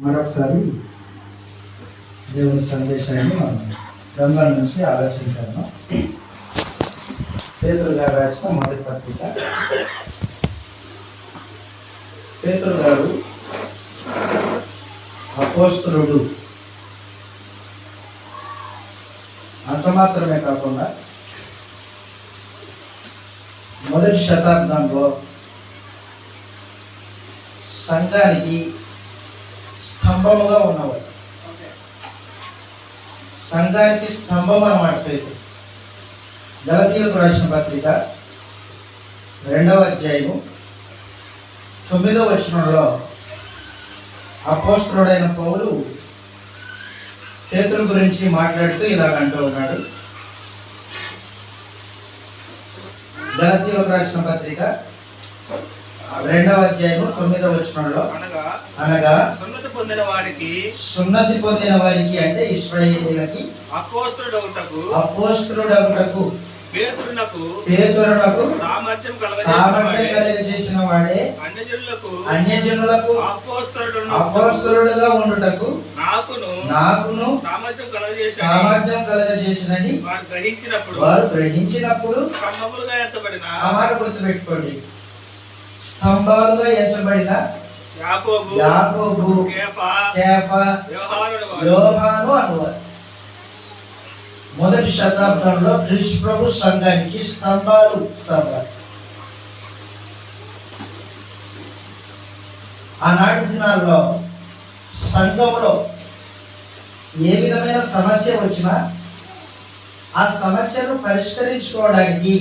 మరొకసారి దేవుని సందేశాన్ని మనం గ్రంథం నుంచి ఆలోచించాము. పేతురు గారు రాసిన మొదటి పత్రిక. పేతురు గారు అపోస్తలుడు. అంత మాత్రమే కాకుండా మొదటి శతాబ్దంలో సంఘానికి స్తంభముగా ఉన్నవాడు. సంఘానికి స్తంభం అన్నమాట పేతురు. గలతీయులకు రాసిన పత్రిక 2వ అధ్యాయము 9వ వచనంలో అపోస్తలుడైన పౌలు పేతురు గురించి మాట్లాడుతూ ఇలాగ అంటూ ఉన్నాడు. గలతీయులకు రాసిన పత్రిక 2వ అధ్యాయము 9వ వచనంలో అనగా సున్నతి పొందిన వారికి అంటే ఇశ్రాయేలీయులకి అపోస్తలుడగుటకు పేతురునకు సామర్థ్యం కలుగజేసిన వాడే అన్యజనులకు అపోస్తలుడుగా ఉండుటకు నాకును సామర్థ్యం కలుగజేసినని వారు గ్రహించినప్పుడు ఆ మాట గుర్తుపెట్టుకోండి. స్తంభాలుగా ఎంచబడిన యాకోబు, కేఫా, యోహాను అనువారు మొదటి శతాబ్దంలో క్రీస్తు ప్రభు సంఘానికి స్తంభాలు. ఆనాటి దినాల్లో సంఘంలో ఏ విధమైన సమస్య వచ్చినా ఆ సమస్యను పరిష్కరించుకోవడానికి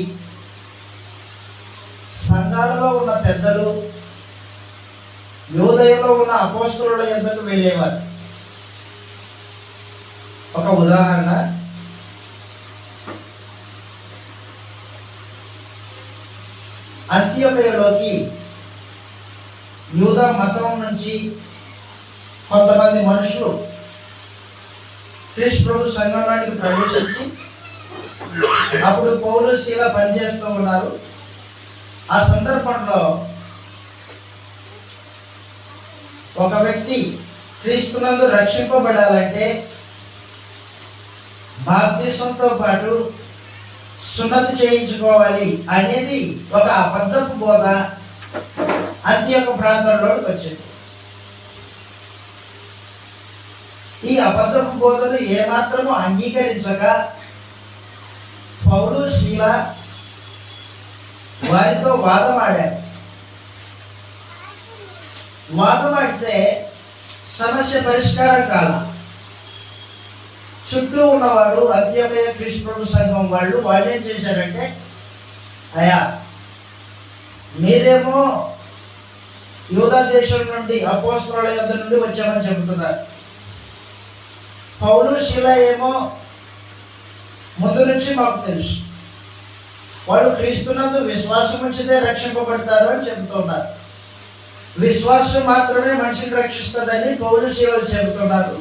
సంఘాలలో ఉన్న పెద్దలు యోదయలో ఉన్న అపోస్తలుల యొద్దకు వెళ్ళేవారు. ఒక ఉదాహరణ, అంత్యోకయలోకి యూదా మతం నుంచి కొంతమంది మనుషులు క్రీస్తు ప్రభు సంఘంలోనికి ప్రవేశించి అప్పుడు పౌలు శీల పనిచేస్తూ ఉన్నారు. ఆ సందర్భంలో ఒక వ్యక్తి క్రీస్తునందు రక్షింపబడాలంటే బాప్తిసంతో పాటు సున్నతి చేయించుకోవాలి అనేది ఒక అబద్ధపు బోధ అంత్యోక ప్రాంతంలోకి వచ్చింది. ఈ అబద్ధపు బోధను ఏమాత్రము అంగీకరించక పౌలు శీల వారితో వాదమాడారు. వాదమాడితే సమస్య పరిష్కారం కాల. చుట్టూ ఉన్నవారు అంత్యోకయ క్రీస్తు ప్రభు సంఘం వాళ్ళు ఏం చేశారంటే, అయ్యా మీరేమో యూదా దేశం నుండి అపోస్తలుల యొద్ద నుండి వచ్చామని చెబుతున్నారు, పౌలు శీల ఏమో ముందు నుంచి మాకు తెలుసు, వాళ్ళు క్రీస్తునందు విశ్వాసం ఉంచితే రక్షింపబడతారు అని చెబుతున్నారు. విశ్వాసం మాత్రమే మనిషిని రక్షిస్తుందని పౌలు శీలలు చెబుతున్నారు.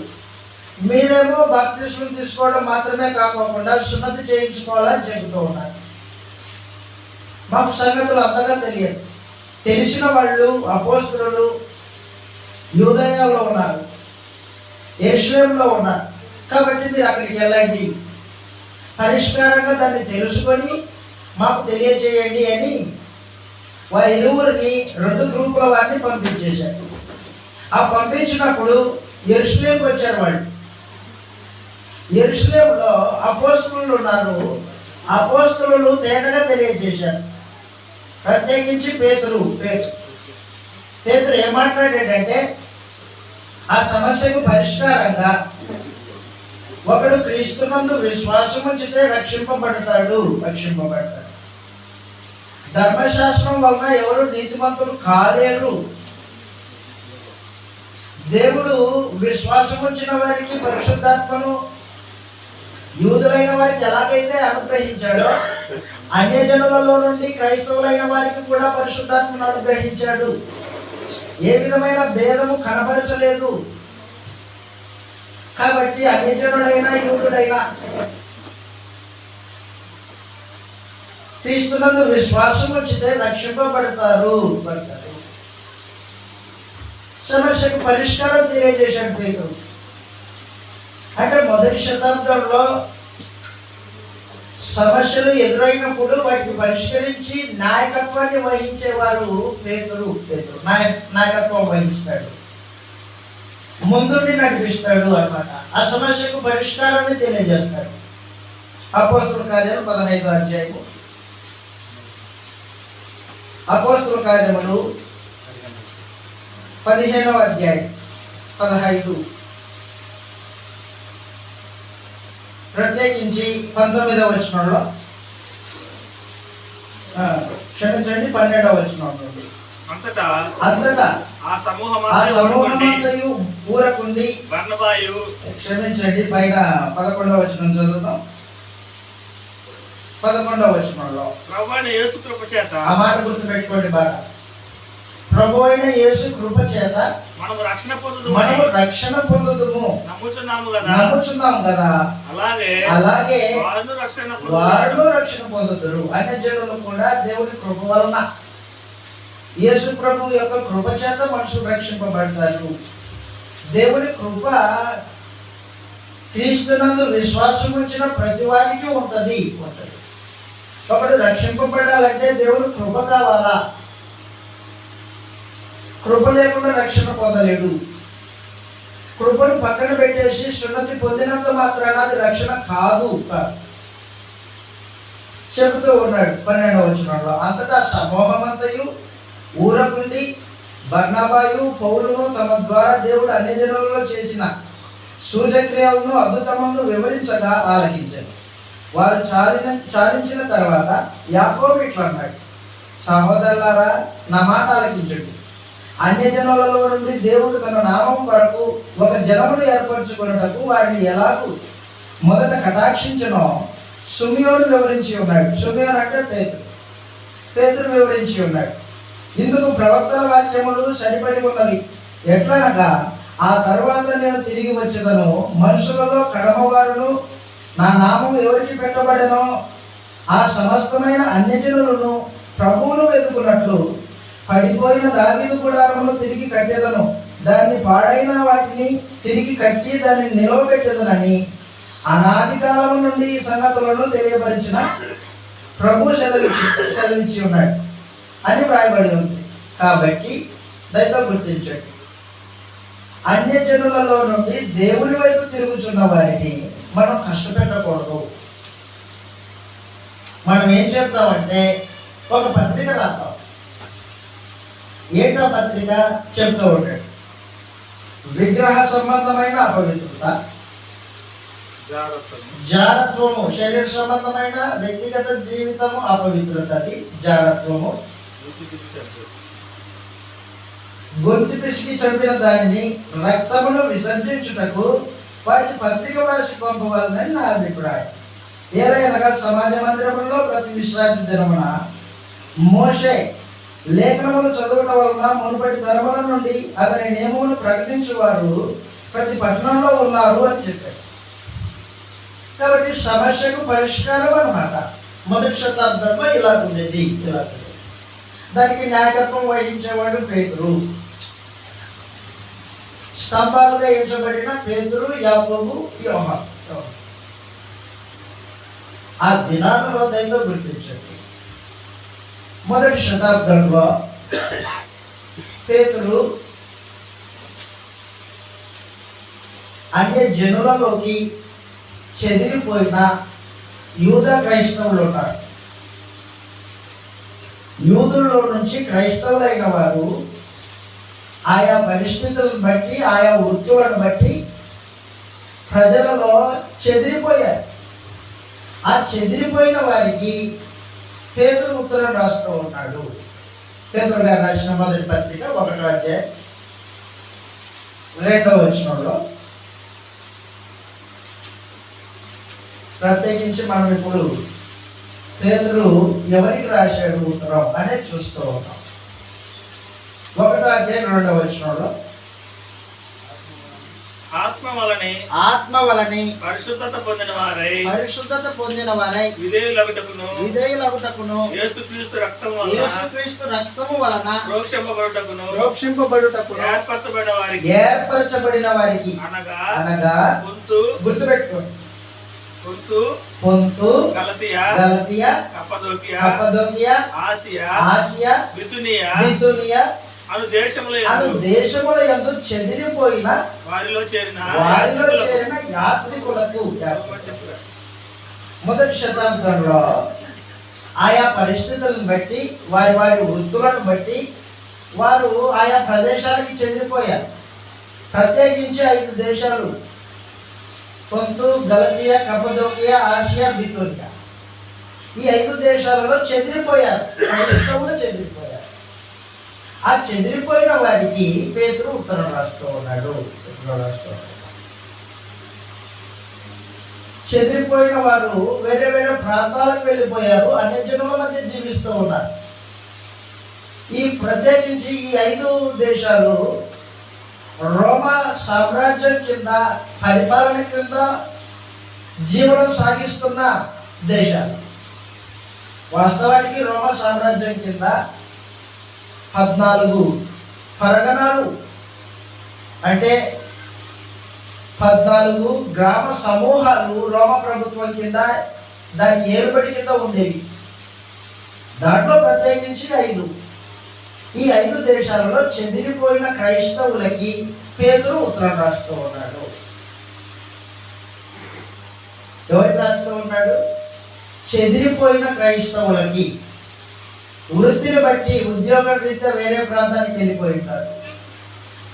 మీరేమో బాప్తిస్మం తీసుకోవడం మాత్రమే కాకుండా సున్నతి చేయించుకోవాలని చెబుతూ ఉన్నారు. మాకు సంగతులు అంతగా తెలియదు. తెలిసిన వాళ్ళు అపోస్తలులు యూదయలో ఉన్నారు, యెరూషలేములో ఉన్నారు. కాబట్టి మీరు అక్కడికి వెళ్ళండి, పరిష్కారంగా దాన్ని తెలుసుకొని మాకు తెలియచేయండి అని వారి ఇరువురిని 2 గ్రూపుల వారిని పంపించేశారు. ఆ పంపించినప్పుడు యెరూషలేముకి వచ్చారు వాళ్ళు. యెరూషలేములో అపోస్తలులు ఉన్నారు. అపోస్తలులు తేటగా తెలియజేశారు. ప్రత్యేకించి పేతురు ఏం మాట్లాడాడంటే, ఆ సమస్యకు పరిష్కారంగా ఒకడు క్రీస్తునందు విశ్వాసం ఉంచితే రక్షింపబడతాడు. ధర్మశాస్త్రం వలన ఎవరు నీతిమంతులు కాలేరు. దేవుడు విశ్వాసం ఉంచిన వారికి పరిశుద్ధాత్మను యూదులైన వారికి ఎలాగైతే అనుగ్రహించాడో అన్యజనులలో నుండి క్రైస్తవులైన వారికి కూడా పరిశుద్ధాత్మను అనుగ్రహించాడు. ఏ విధమైన భేదము కనబరచలేదు. కాబట్టి అన్యజనుడైనా యూదుడైనా క్రీస్తునందు విశ్వాసం ఉంచితే రక్షింపబడతారు. సమస్యకు పరిష్కారం తెలియజేశాడు పేతురు. అంటే మొదటి శతాబ్దంలో సమస్యలు ఎదురైనప్పుడు వాటిని పరిష్కరించి నాయకత్వాన్ని వహించేవారు పేతురు. నాయకత్వం వహిస్తాడు, ముందుండి నడిపిస్తాడు అన్నమాట. ఆ సమస్యకు పరిష్కారాన్ని తెలియజేస్తాడు. అపోస్తుల కార్యాలు 15వ అధ్యాయము, అపోస్తుల కార్యములు 15వ అధ్యాయం 15, ప్రత్యేకించి 19వ వచనంలో, క్షమించండి 12వ వచనం నుండి. అంతటా ఆ సమూహమంతయు ఊరకుండి, క్షమించండి పైన 11వ వచనం చదువుతాం. 11వ వచనంలో ఆ మాట గుర్తు పెట్టుకోండి బాగా. ప్రభు అయిన యేసు కృప చేత మనము రక్షణ పొందుదుము నమ్ముచున్నాము కదా, అలాగే వారు రక్షణ పొందుతారు. అన్ని జనులు కూడా దేవుని కృప వలన, యేసు ప్రభు యొక్క కృప చేత మనుషులు రక్షింపబడతారు. దేవుని కృప క్రీస్తునందు విశ్వాసం ఉంచిన ప్రతి వారికి ఉంటది. ఒకడు రక్షింపబడాలంటే దేవుని కృప కావాలా? కృప లేకుండా రక్షణ పొందలేడు. కృపను పక్కన పెట్టేసి సున్నతి పొందినంత మాత్రాన అది రక్షణ కాదు చెబుతూ ఉన్నాడు 12వ వచనంలో. అంతటా సమూహమంతయు ఊరకుండి బర్నబాయు పౌలును తమ ద్వారా దేవుడు అన్ని జనులలో చేసిన సూచక్రియలను అద్భుతములను వివరించగా ఆలకించారు. వారు చాలించిన తర్వాత యాకోబు ఇట్లా అన్నాడు, సహోదరులారా, నా మాట ఆలకించండి. అన్య జనులలో నుండి దేవుడు తన నామం కొరకు ఒక జనమును ఏర్పరచుకున్నటకు వారిని ఎలాగూ మొదట కటాక్షించనో సుమియోను వివరించి ఉన్నాడు. సుమియోను అంటే పేతురు వివరించి ఉన్నాడు. ఇందుకు ప్రవక్తల వాక్యములు సరిపడి ఉన్నవి. ఎట్లనగా, ఆ తరువాత నేను తిరిగి వచ్చేదను, మనుషులలో కడమవారును నా నామం ఎవరికి పెట్టబడెనో ఆ సమస్తమైన అన్యజనులను ప్రభువును వెతుకున్నట్లు పడిపోయిన దావీదు గుడారమును తిరిగి కట్టేదను, దాన్ని పాడైన వాటిని తిరిగి కట్టి దాన్ని నిలవబెట్టేదనని అనాది కాలం నుండి ఈ సంగతులను తెలియపరిచిన ప్రభు సెలవిచ్చి ఉన్నాడు అని వ్రాయబడి ఉంది. కాబట్టి దయతో గుర్తించండి, అన్యజనులలో నుండి దేవుని వైపు తిరుగుచున్న వారిని మనం కష్టపెట్టకూడదు. మనం ఏం చేద్దామంటే ఒక పత్రిక రాద్దాం. ఏంటో పత్రిక చెప్తూ ఉంటాడు, విగ్రహ సంబంధమైన అపవిత్రత, జారత్వము, శరీర సంబంధమైన వ్యక్తిగత జీవితము అపవిత్రతది జారత్వము, గొంతు పిసికి చంపిన దానిని రక్తమును విసర్జించుటకు వాటి పత్రిక రాసి పంపవాలని నా అభిప్రాయం. ఏదైనా సమాజ మందిరములో ప్రతి విశ్రాంతి దినమున మోషే లేఖనములు చదవటం వలన మునుపటి తరముల నుండి అతని నియమమును ప్రకటించువారు ప్రతి పట్టణంలో ఉన్నారు అని చెప్పారు. కాబట్టి సమస్యకు పరిష్కారం అన్నమాట. మొదటి శతాబ్దంలో ఇలా ఉండేది. దానికి నాయకత్వం వహించేవాడు పేతురు. స్తంభాలుగా ఎంచబడిన పేతురు, యాకోబు, యోహాను. ఆ దినాలలో దైవం గుర్తించండి. మొదటి శతాబ్దంలో పేతురు అన్య జనులలోకి చెదిరిపోయిన యూద క్రైస్తవులు ఉన్నారు. యూదుల్లో నుంచి క్రైస్తవులైన వారు ఆయా పరిస్థితులను బట్టి, ఆయా వృత్తులను బట్టి ప్రజలలో చెదిరిపోయారు. ఆ చెదిరిపోయిన వారికి పేతురు ఉత్తరం రాస్తూ ఉన్నాడు. పేతురు గారు రాసిన మొదటి పత్రిక 1వ అధ్యాయం 2వ వచనంలో ప్రత్యేకించి మనం ఇప్పుడు పేతురు ఎవరికి రాశాడు ఉత్తరం అనేది చూస్తూ ఉన్నాం. 1వ అధ్యాయం 2వ వచనంలో ఆత్మ వలని పరిశుద్ధత పొందిన వారై విధేయులగుటకును యేసుక్రీస్తు రక్తము వలన ప్రోక్షింపబడుటకును ఏర్పరచబడిన వారికి అనగా గుర్తుపెట్టుకోండి. పొంతు గలతీయ కప్పదోకియా ఆసియా బితునియా అను దేశముల యందు చెదిరిపోయిన వారిలో చేరిన యాత్రికులకు మొదటి శతాబ్దంలో ఆయా పరిస్థితులను బట్టి వారి వృత్తులను బట్టి వారు ఆయా ప్రదేశాలకి చెదిరిపోయారు. ప్రత్యేకించి 5 దేశాలు: పొంతు, గలతీయ, కప్పదోకియా, ఆసియా, బితునియా. ఈ 5 దేశాలలో చెదిరిపోయారు, క్రైస్తవులు చెదిరిపోయారు. ఆ చెదిరిపోయిన వారికి పేతురు ఉత్తరం రాస్తూ ఉన్నాడు. చెదిరిపోయిన వారు వేరే వేరే ప్రాంతాలకు వెళ్ళిపోయారు, అన్యజనుల మధ్య జీవిస్తూ ఉన్నారు. ఈ ప్రత్యేకించి ఈ 5 దేశాలు రోమా సామ్రాజ్యం కింద, పరిపాలన కింద జీవనం సాగిస్తున్న దేశాలు. వాస్తవానికి రోమా సామ్రాజ్యం కింద 14 పరగణాలు, అంటే 14 గ్రామ సమూహాలు రోమా ప్రభుత్వం కింద, దాని ఏలుబడి కింద ఉండేవి. దాంట్లో ప్రత్యేకించి 5. ఈ 5 దేశాలలో చెదిరిపోయిన క్రైస్తవులకి పేతురు ఉత్తరం రాస్తూ ఉన్నాడు. ఎవరికి రాస్తూ ఉన్నాడు? చెదిరిపోయిన క్రైస్తవులకి. వృత్తిని బట్టి, ఉద్యోగం రీత్యా వేరే ప్రాంతానికి వెళ్ళిపోయి ఉంటారు,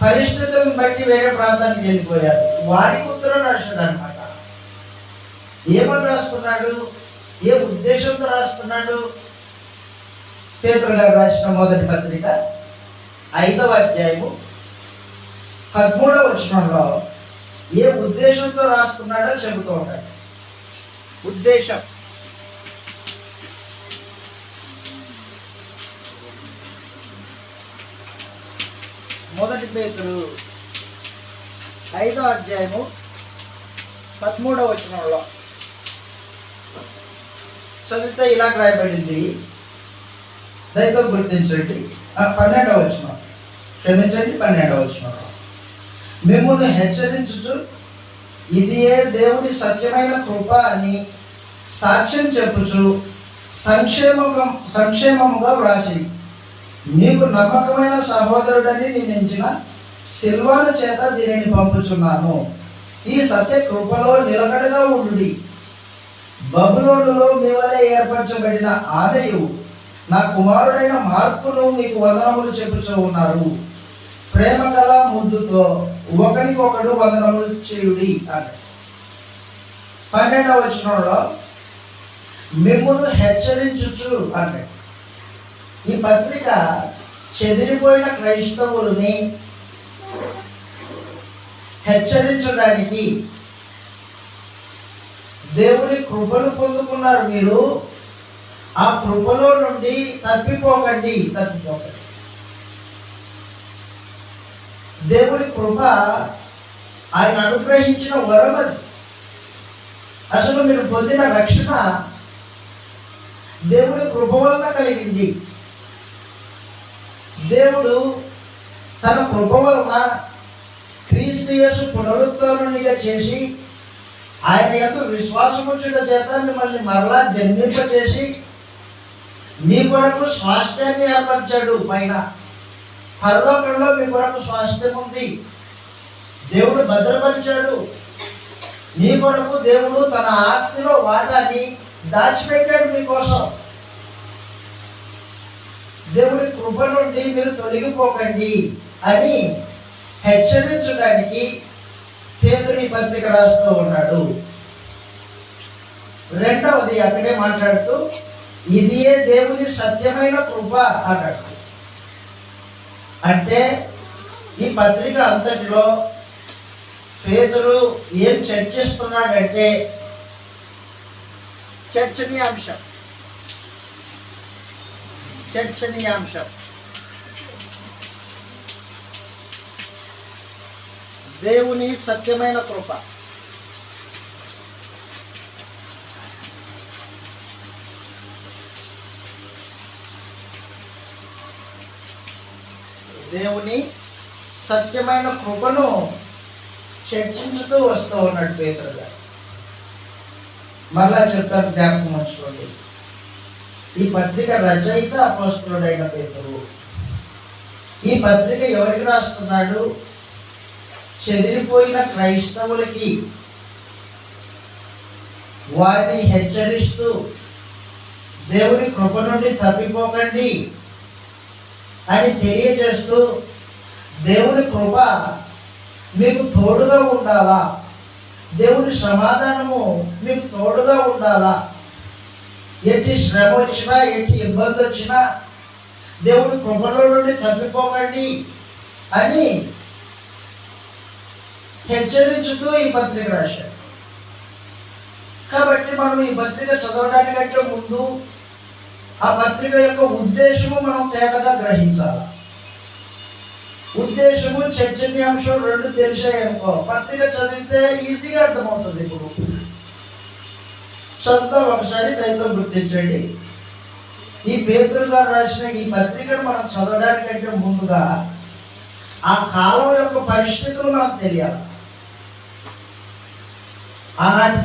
పరిస్థితులను బట్టి వేరే ప్రాంతానికి వెళ్ళిపోయారు. వారికి ఉత్తరం రాశాడు అనమాట. ఏమని రాసుకున్నాడు? ఏ ఉద్దేశంతో రాసుకున్నాడు? పేతురు గారు రాసిన మొదటి పత్రిక 5వ అధ్యాయము 13వ వచనంలో ఏ ఉద్దేశంతో రాసుకున్నాడో చెబుతూ ఉంటాడు. ఉద్దేశం: మొదటి పేతురు 5వ అధ్యాయము 13వ వచనంలో చదివితే ఇలా రాయబడింది. దయతో గుర్తించండి. 12వ వచనం, క్షమించండి, 12వ వచనంలో మిమ్మల్ని హెచ్చరించుచు ఇదియే దేవుని సత్యమైన కృప అని సాక్ష్యం చెప్పుచు సంక్షేమముగా వ్రాసి నీకు నమ్మకమైన సహోదరుడని నేను ఎంచిన సిల్వాను చేత దీనిని పంపుచున్నాను. ఈ సత్య కృపలో నిలకడగా ఉండుడి. బబులోనులో మీ వలె ఏర్పరచబడిన ఆమెయు నా కుమారుడైన మార్కును మీకు వందనములు చెప్పుచూ ఉన్నారు. ప్రేమ గల ముద్దుతో ఒకరికొకడు వందనములు చేయుడి అని. 12వ వచనంలో మిమ్మును హెచ్చరించుచు అంటే ఈ పత్రిక చెదిరిపోయిన క్రైస్తవుల్ని హెచ్చరించడానికి, దేవుని కృపను పొందుకున్నారు మీరు, ఆ కృపలో నుండి తప్పిపోకండి. దేవుని కృప ఆయన అనుగ్రహించిన వరం అది. అసలు మీరు పొందిన రక్షణ దేవుని కృప వలన కలిగింది. దేవుడు తన కృప వలన క్రీస్తు యేసు పునరుద్ధరణునిగా చేసి ఆయన యందు విశ్వాసముంచుట చేత మిమ్మల్ని మరలా జన్మింపచేసి మీ కొరకు స్వాస్థ్యాన్ని ఏర్పరిచాడు. పైన పరలోకంలో మీ కొరకు స్వాస్థ్యం ఉంది, దేవుడు భద్రపరిచాడు. మీ కొరకు దేవుడు తన ఆస్తిలో వాటాన్ని దాచిపెట్టాడు మీకోసం. దేవుడి కృప నుండి మీరు తొలగిపోకండి అని హెచ్చరించడానికి పేతురు పత్రిక రాస్తూ ఉన్నాడు. రెండవది అక్కడే మాట్లాడుతూ ఇదియే దేవుని సత్యమైన కృప అన్నాడు. అంటే ఈ పత్రిక అంతటిలో పేతురు ఏం చర్చిస్తున్నాడంటే చర్చనీయాంశం. దేవుని సత్యమైన కృప. దేవుని సత్యమైన కృపను చర్చించుతూ వస్తూ ఉన్నాడు పేతురు గారు. మరలా చెప్తాను, జ్ఞాపకం ఉంచుకోండి. ఈ పత్రిక రచయిత అపోస్తలుడైన పేతురు. ఈ పత్రిక ఎవరికి రాస్తున్నాడు? చెదిరిపోయిన క్రైస్తవులకి. వారిని హెచ్చరిస్తూ దేవుని కృప నుండి తప్పిపోకండి అని తెలియజేస్తూ, దేవుని కృప మీకు తోడుగా ఉండాలా, దేవుని సమాధానము మీకు తోడుగా ఉండాలా, ఎట్టి శ్రమ వచ్చినా ఎట్టి ఇబ్బంది వచ్చినా దేవుని కృపలో నుండి తప్పిపోకండి అని హెచ్చరించుతూ ఈ పత్రిక రాశాడు. కాబట్టి మనం ఈ పత్రిక చదవడానికంటే ముందు ఆ పత్రిక యొక్క ఉద్దేశము మనం తేటగా గ్రహించాలి. ఉద్దేశము, చర్చనీయాంశం రెండు తెలిసాయనుకో, పత్రిక చదివితే ఈజీగా అర్థమవుతుంది. ఇప్పుడు చదువుతాం, ఒకసారి దయతో గుర్తించండి. ఈ పేతురు గారు రాసిన ఈ పత్రికను మనం చదవడానికంటే ముందుగా ఆ కాలం యొక్క పరిస్థితులు మనకు తెలియాలి. ఆనాటి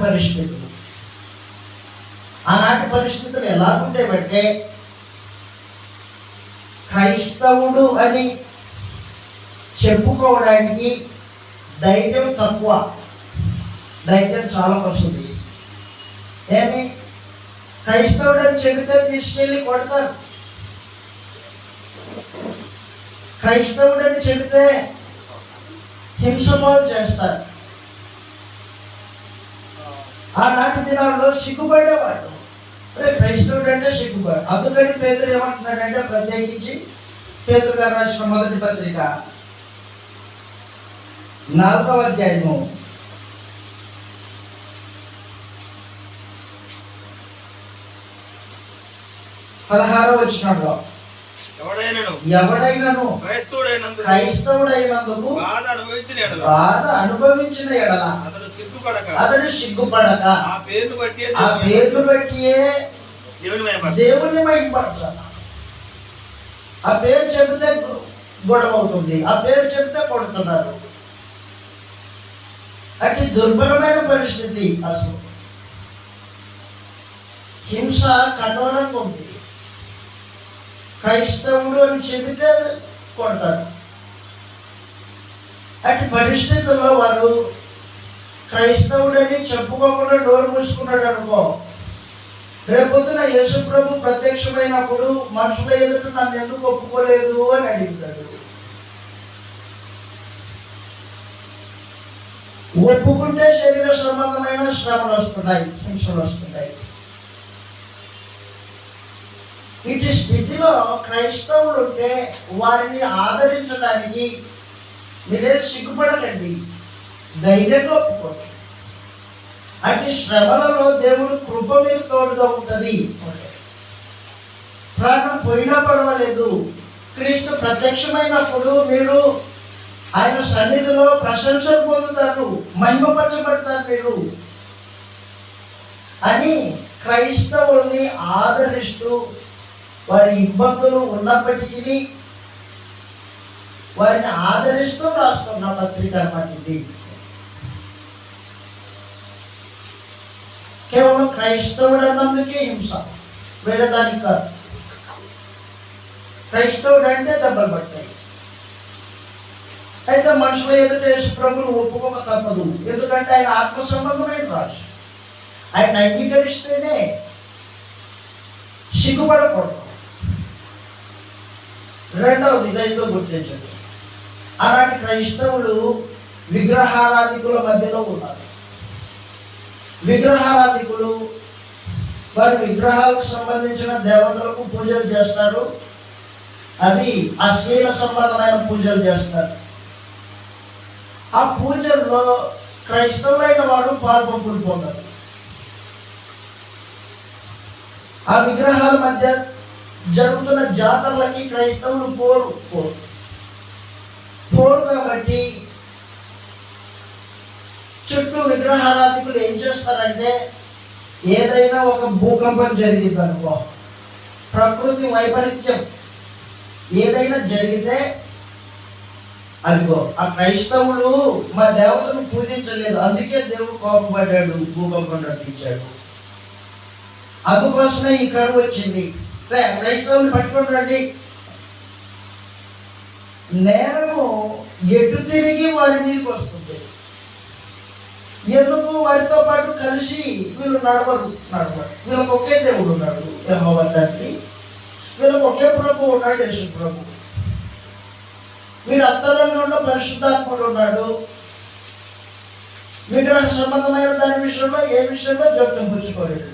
పరిస్థితులు ఎలాగుండేవంటే, క్రైస్తవుడు అని చెప్పుకోవడానికి ధైర్యం తక్కువ, ధైర్యం చాలా వస్తుంది. ఏమి క్రైస్తవుడు అని చెబితే తీసుకెళ్ళి కొడతారు, క్రైస్తవుడు అని చెబితే హింసపాలు చేస్తారు. ఆనాటి దినాల్లో సిగ్గుపడేవాడు. అరే క్రైస్తవుడు అంటే సిగ్గుపడు. అందుకని పేతురు ఏమంటున్నాడంటే, ప్రత్యేకించి పేతురు గారు రాసిన మొదటి పత్రిక 4వ అధ్యాయము 16వ వచనంలో, ఎవడైనను క్రైస్తవుడైనందుకు బాధ అనుభవించిన ఎడల అతడు సిగ్గుపడక ఆ పేరును బట్టియే దేవుని మహిమపరచాలి. ఆ పేరు చెబితే గొడవ అవుతుంది, ఆ పేరు చెబితే కొడుతున్నారు. అటు దుర్భరమైన పరిస్థితి. అసలు హింస కఠోరంగా ఉంది. క్రైస్తవుడు అని చెబితే కొడతారు. అటు పరిస్థితుల్లో వారు క్రైస్తవుడని చెప్పుకోకుండా నోరు మూసుకున్నాడు అనుకో, రేపొద్దున యేసు ప్రభు ప్రత్యక్షమైనప్పుడు మనుషుల ఎదుట నన్ను ఎందుకు ఒప్పుకోలేదు అని అడుగుతాడు. ఒప్పుకుంటే శరీర సంబంధమైన శ్రమలు వస్తున్నాయి, హింసలు వస్తున్నాయి. ఇటు స్థితిలో క్రైస్తవులు ఉంటే వారిని ఆదరించడానికి మీరేం సిగ్గుపడకండి, ధైర్యంగా ఒప్పుకోండి. అటు శ్రమలలో దేవుడు కృప మీద తోడుగా ఉంటుంది. ప్రాణం పోయినా పర్వాలేదు, క్రీస్తు ప్రత్యక్షమైనప్పుడు మీరు ఆయన సన్నిధిలో ప్రశంసలు పొందుతారు, మహిమపరచబడతారు మీరు అని క్రైస్తవుల్ని ఆదరిస్తూ, వారి ఇబ్బందులు ఉన్నప్పటికీ వారిని ఆదరిస్తూ రాస్తున్న పత్రిక అన్నమాట ఇది. కేవలం క్రైస్తవుడు అన్నందుకే హింస, వేరే దానికి కాదు. క్రైస్తవుడు అంటే దెబ్బలు పడతాయి. అయితే మనుషుల ఎదుట యేసు ప్రభువును ఒప్పుకోక తప్పదు. ఎందుకంటే ఆయన ఆత్మ సంబంధమైన రాజు. ఆయన అంగీకరిస్తేనే సిగ్గుపడకూడదు. రెండవది దయతో గుర్తించండి, అలాంటి క్రైస్తవులు విగ్రహారాధికుల మధ్యలో ఉన్నారు. విగ్రహారాధికులు వారి విగ్రహాలకు సంబంధించిన దేవతలకు పూజలు చేస్తారు. అవి అశ్లీల సంబంధమైన పూజలు చేస్తారు. ఆ పూజల్లో క్రైస్తవులైన వారు పాల్పంపులు పొందారు. ఆ విగ్రహాల మధ్య జరుగుతున్న జాతరలకి క్రైస్తవులు పోరు కాబట్టి చుట్టూ విగ్రహారాధికులు ఏం చేస్తారంటే, ఏదైనా ఒక భూకంపం జరిగింది అనుకో, ప్రకృతి వైపరీత్యం ఏదైనా జరిగితే, అదిగో ఆ క్రైస్తవులు మా దేవతను పూజించలేదు, అందుకే దేవుడు కోపపడ్డాడు, భూకంపం నడిపించాడు, అందుకోసమే ఈ కరువు వచ్చింది, క్రైస్తవులు పట్టుకొని రండి. నేరము ఎటు తిరిగి వారి మీదకి వస్తుంది. ఎందుకు? వారితో పాటు కలిసి వీళ్ళు నడవరు. వీళ్ళకి ఒకే దేవుడు ఉన్నాడు, యెహోవా తండ్రి. వీళ్ళకి ఒకే ప్రభు ఉన్నాడు, యేసు ప్రభు. వీరు అంతరంలో ఉన్న పరిశుద్ధాత్ముడు ఉన్నాడు. విగ్రహ సంబంధమైన దాని విషయంలో ఏ విషయంలో జోక్యం పుచ్చుకోలేడు.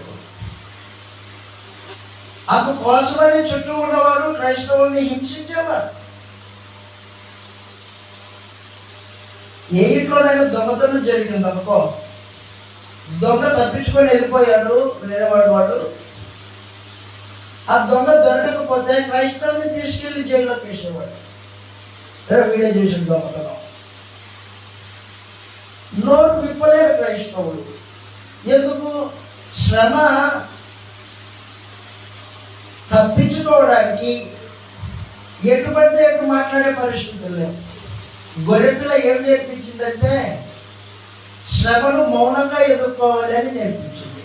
అందుకోసమని చుట్టూ ఉన్నవారు క్రైస్తవుల్ని హింసించేవారు. ఏ ఇంట్లోనైనా దొంగతనం జరిగింది అనుకో, దొంగ తప్పించుకొని వెళ్ళిపోయాడు వేరే వాడు, ఆ దొంగ దొరకకపోతే క్రైస్తవుని తీసుకెళ్లి జైల్లోకి వేసేవాడు. వీడే చేసిన దొంగతనం. నోరు విప్పలేరు క్రైస్తవులు. ఎందుకు? శ్రమ తప్పించుకోవడానికి ఎటు పడితే ఎటు మాట్లాడే పరిస్థితులు లేవు. గొర్రెపిల్ల ఏం నేర్పించిందంటే, శ్రమను మౌనంగా ఎదుర్కోవాలి అని నేర్పించింది.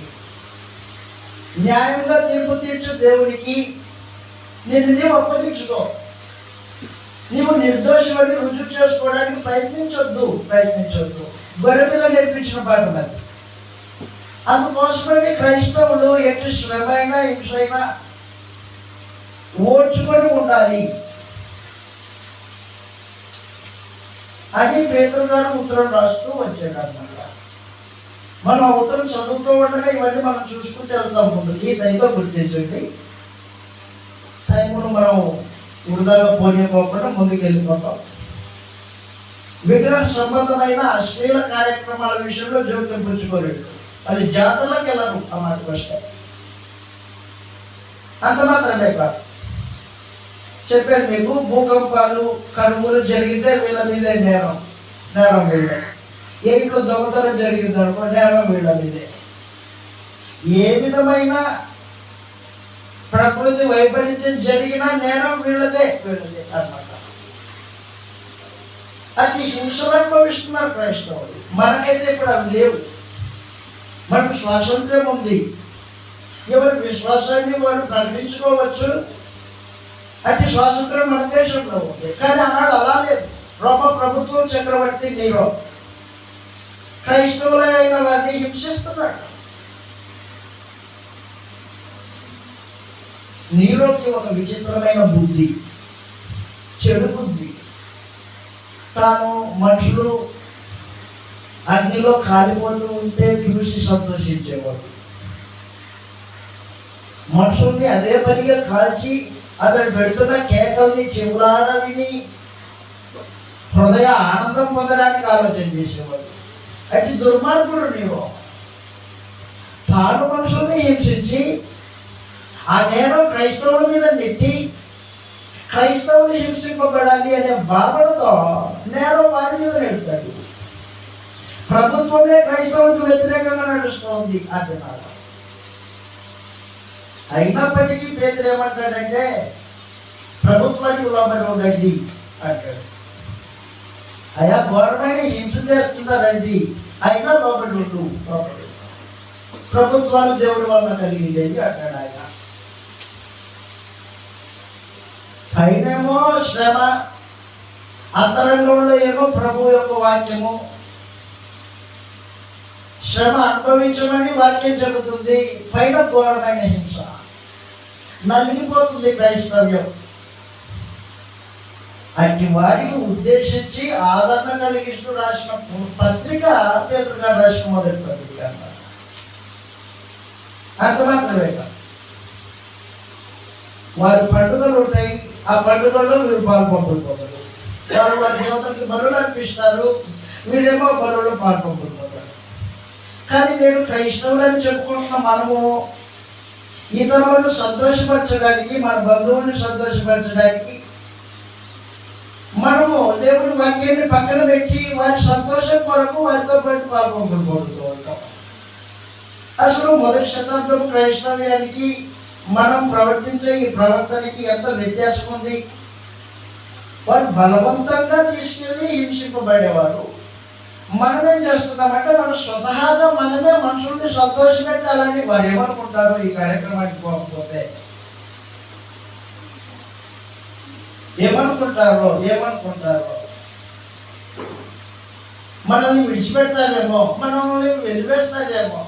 న్యాయంగా తీర్పు తీర్చు దేవునికి నిన్ను నీవు అప్పగించుకో. నీవు నిర్దోషమని రుజువు చేసుకోవడానికి ప్రయత్నించొద్దు. గొర్రెపిల్ల నేర్పించిన పాఠం అది. అందుకోసమని క్రైస్తవులు ఎటు శ్రమైనా హింసైనా ఓర్చుకొని ఉండాలి అని పేతురు గారు ఉత్తరం రాస్తూ వచ్చాడు అన్నమాట. మనం ఆ ఉత్తరం చదువుతూ ఉండగా ఇవన్నీ మనం చూసుకుంటూ వెళ్తాం ముందుకి. దయతో గుర్తించండి, టైమును మనం వృధాగా పోనీయకోకుండా ముందుకు వెళ్ళిపోతాం. విగ్రహ సంబంధమైన అశ్లీల కార్యక్రమాల విషయంలో జోక్యం పుచ్చుకోలేడు. అది జాతరలోకి వెళ్ళరు. ఆ మాటకు వస్తే అంత మాత్రమే కాదు, చెప్పాను మీకు, భూకంపాలు కరువులు జరిగితే వీళ్ళ మీదే నేరం వీళ్ళే. ఏ ఇంట్లో దొంగతనం జరిగింది అనుకో, నేరం వీళ్ళ మీదే. ఏ విధమైన ప్రకృతి వైపరీత్యం జరిగినా నేరం వీళ్ళదే అన్నమాట. అతి హింసలు అనుభవిస్తున్నారు క్రైస్తవులు. మనకైతే ఇప్పుడు అవి లేవు. మనకు స్వాతంత్ర్యం ఉంది. ఎవరి విశ్వాసాన్ని వారు ప్రకటించుకోవచ్చు. అట్టి స్వాతంత్రం మన దేశంలో ఉంది. కానీ ఆనాడు అలా లేదు. రోమ ప్రభుత్వం చక్రవర్తి నీరో క్రైస్తవులైన వారిని హింసిస్తున్నాడు. నీరోకి ఒక విచిత్రమైన బుద్ధి, చెడు బుద్ధి. తాను మనుషులు అగ్నిలో కాలిపోతూ ఉంటే చూసి సంతోషించేవాడు. మనుషుల్ని అదే పనిగా కాల్చి అతడు పెడుతున్న కేకల్ని చెవులారా విని హృదయ ఆనందం పొందడానికి ఆలోచన చేసేవాడు. అట్టి దుర్మార్గుడు నీవు. తాను మనుషుల్ని హింసించి ఆ నేరం క్రైస్తవుల మీద నెట్టి క్రైస్తవులు హింసింపబడాలి అనే భావనతో నేరం వారి మీద నెడతాడు. ప్రభుత్వమే క్రైస్తవులకు వ్యతిరేకంగా నడుస్తోంది ఆ దినాలు. అయినప్పటికీ పేతురు ఏమంటాడంటే, ప్రభుత్వానికి లోపల ఉండండి అంటాడు. అయా ఘోరమైన హింస చేస్తున్నారండి, అయినా లోపల ఉండు. ప్రభుత్వాలు దేవుడి వల్ల కలిగిండేది అంటాడు ఆయన. పైనేమో శ్రమ, అంతరంగంలో ఏమో ప్రభు యొక్క వాక్యము. శ్రమ అనుభవించమని వాక్యం చెబుతుంది, పైన ఘోరమైన హింస. నలిగిపోతుంది క్రైస్తవ్యం. అట్టి వారికి ఉద్దేశించి ఆదరణ కలిగిస్తూ రాసిన పత్రిక పేతురు గారు రాసిన మొదటి పత్రిక అన్నారు. అంత మాత్రమే కాదు, వారి పండుగలు ఉంటాయి, ఆ పండుగల్లో వీరు పాల్పంపుకుపోతారు. వారు వారి దేవతలకి బలులు అర్పిస్తారు, వీరేమో బలులో పాల్పంపుకుపోతారు. కానీ నేను క్రైస్తవులని చెప్పుకుంటున్న మనము ఇతరులను సంతోషపరచడానికి, మన బంధువుల్ని సంతోషపరచడానికి మనము దేవుని వాక్యాన్ని పక్కన పెట్టి వారి సంతోషం కొరకు వారితో పాటు పాల్పొందుతూ ఉంటాం. అసలు మొదటి శతాబ్దం క్రైస్తవ్యానికి మనం ప్రవర్తించే ఈ ప్రవర్తనకి ఎంత వ్యత్యాసం ఉంది. వారు బలవంతంగా తీసుకెళ్ళి హింసింపబడేవారు. మనం ఏం చేస్తున్నామంటే మన స్వతహాగా మనమే మనుషుల్ని సంతోషపెట్టాలని వారు ఏమనుకుంటారు ఈ కార్యక్రమానికి పోకపోతే, ఏమనుకుంటారో మనల్ని విడిచిపెడతారేమో, మనల్ని వెలివేస్తారేమో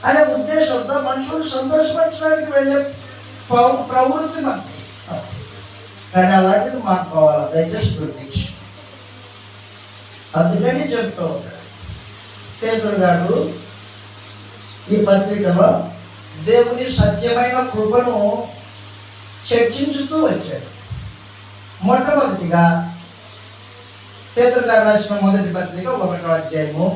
అనే ఉద్దేశంతో మనుషులు సంతోషపరచడానికి వెళ్ళే ప్రవృత్తి మనకి. కానీ అలాంటిది మానుకోవాలి, దయచేసి గురించి. అందుకని చెప్తూ ఉంటాడు పేతురు గారు ఈ పత్రికలో దేవుని సత్యమైన కృపను చర్చించుతూ వచ్చాడు. మొట్టమొదటిగా పేతురు గారు రాసిన మొదటి పత్రిక 1వ అధ్యాయము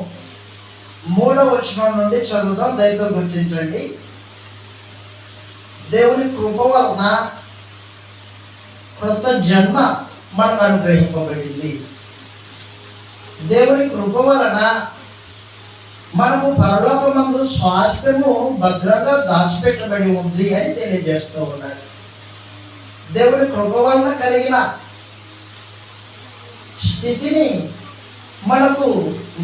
3వ వచనం నుండి చదువుతాం. దయతో గుర్తించండి. దేవుని కృప వలన క్రొత్త జన్మ మనకు అనుగ్రహింపబడింది. దేవుని కృప వలన మనము పరలోకమందు స్వాస్థ్యము భద్రంగా దాచిపెట్టబడి ఉంది అని తెలియజేస్తూ ఉన్నాడు. దేవుని కృప వలన కలిగిన స్థితిని మనకు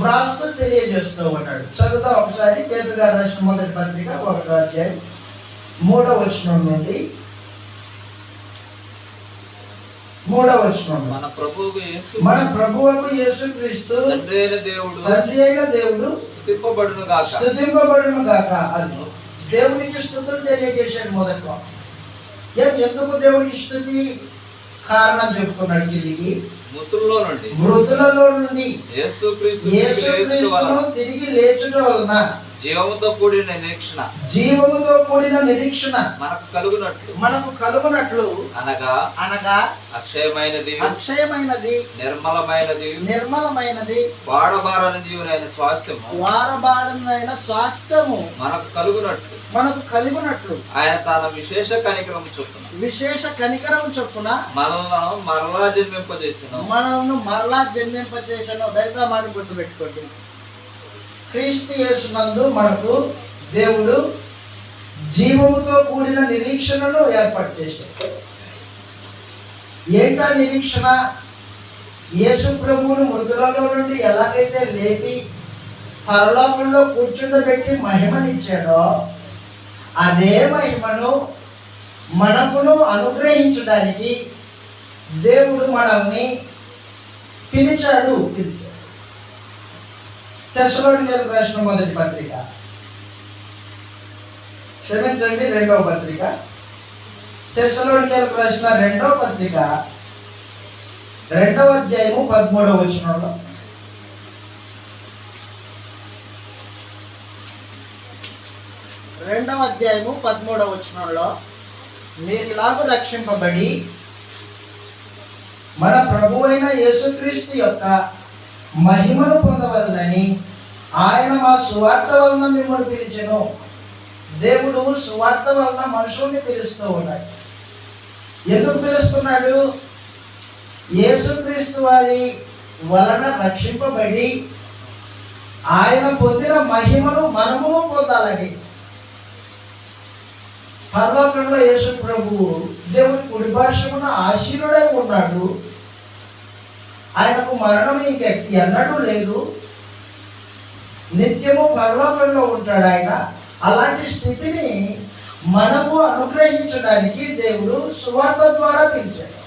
వ్రాస్తూ తెలియజేస్తూ ఉన్నాడు. చదువుతా ఒకసారి. పేతురు గారు రాసిన మొదటి పత్రిక 1వ అధ్యాయం 3వ వచనం నుండి 3వ వచనం. మన ప్రభువుకు యేసుక్రీస్తు తండ్రి అయిన దేవుడు స్తుతింపబడును గాక. అది దేవునికి స్తుతులు తెలియజేశాడు మొదట్లో. ఎందుకు దేవునికి స్తుతి? కారణం చెప్తున్నాడు కిందికి. మృతులలో నుండి యేసుక్రీస్తును తిరిగి లేచుట వలన జీవముతో కూడిన నిరీక్షణ మనకు కలుగునట్లు అనగా అక్షయమైనది నిర్మలమైనది వాడబారని స్వాస్థ్యము మనకు కలుగునట్లు ఆయన తన విశేష కనికరం చొప్పున మనల్ని మరలా జన్మింపజేసెను. దయతో మాట గుర్తుపెట్టుకోండి. క్రీస్తు యేసునందు మనకు దేవుడు జీవముతో కూడిన నిరీక్షణను ఏర్పాటు చేశాడు. ఏంటా నిరీక్షణ? యేసు ప్రభువును మృతులలో నుండి ఎలాగైతే లేపి పరలోకంలో కూర్చుండబెట్టి మహిమనిచ్చాడో అదే మహిమను మనకును అనుగ్రహించడానికి దేవుడు మనల్ని పిలిచాడు. తెస్సలోనికీయులకు రాసిన మొదటి పత్రిక, క్షమించండి 2వ పత్రిక. తెస్సలోనికీయులకు రాసిన 2వ పత్రిక 2వ అధ్యాయము 13వ వచనంలో 2వ అధ్యాయము 13వ వచనంలో మీరు ఇలాగ రక్షింపబడి మన ప్రభువైన యేసుక్రీస్తు యొక్క మహిమను పొందవలనని ఆయన మా సువార్త వలన మిమ్మల్ని పిలిచెను. దేవుడు సువార్త వలన మనుషుల్ని పిలుస్తూ ఉన్నాడు. ఎందుకు పిలుస్తున్నాడు? యేసుక్రీస్తు వారి వలన రక్షింపబడి ఆయన పొందిన మహిమను మనము పొందాలని. పరలోకంలో యేసు ప్రభువు దేవుని కుడి పార్శ్వమున ఆసీనుడై ఉన్నాడు. ఆయనకు మరణం ఇంక ఎన్నడూ లేదు. నిత్యము పరలోకంలో ఉంటాడు ఆయన. అలాంటి స్థితిని మనకు అనుగ్రహించడానికి దేవుడు సువార్త ద్వారా పిలిచాడు.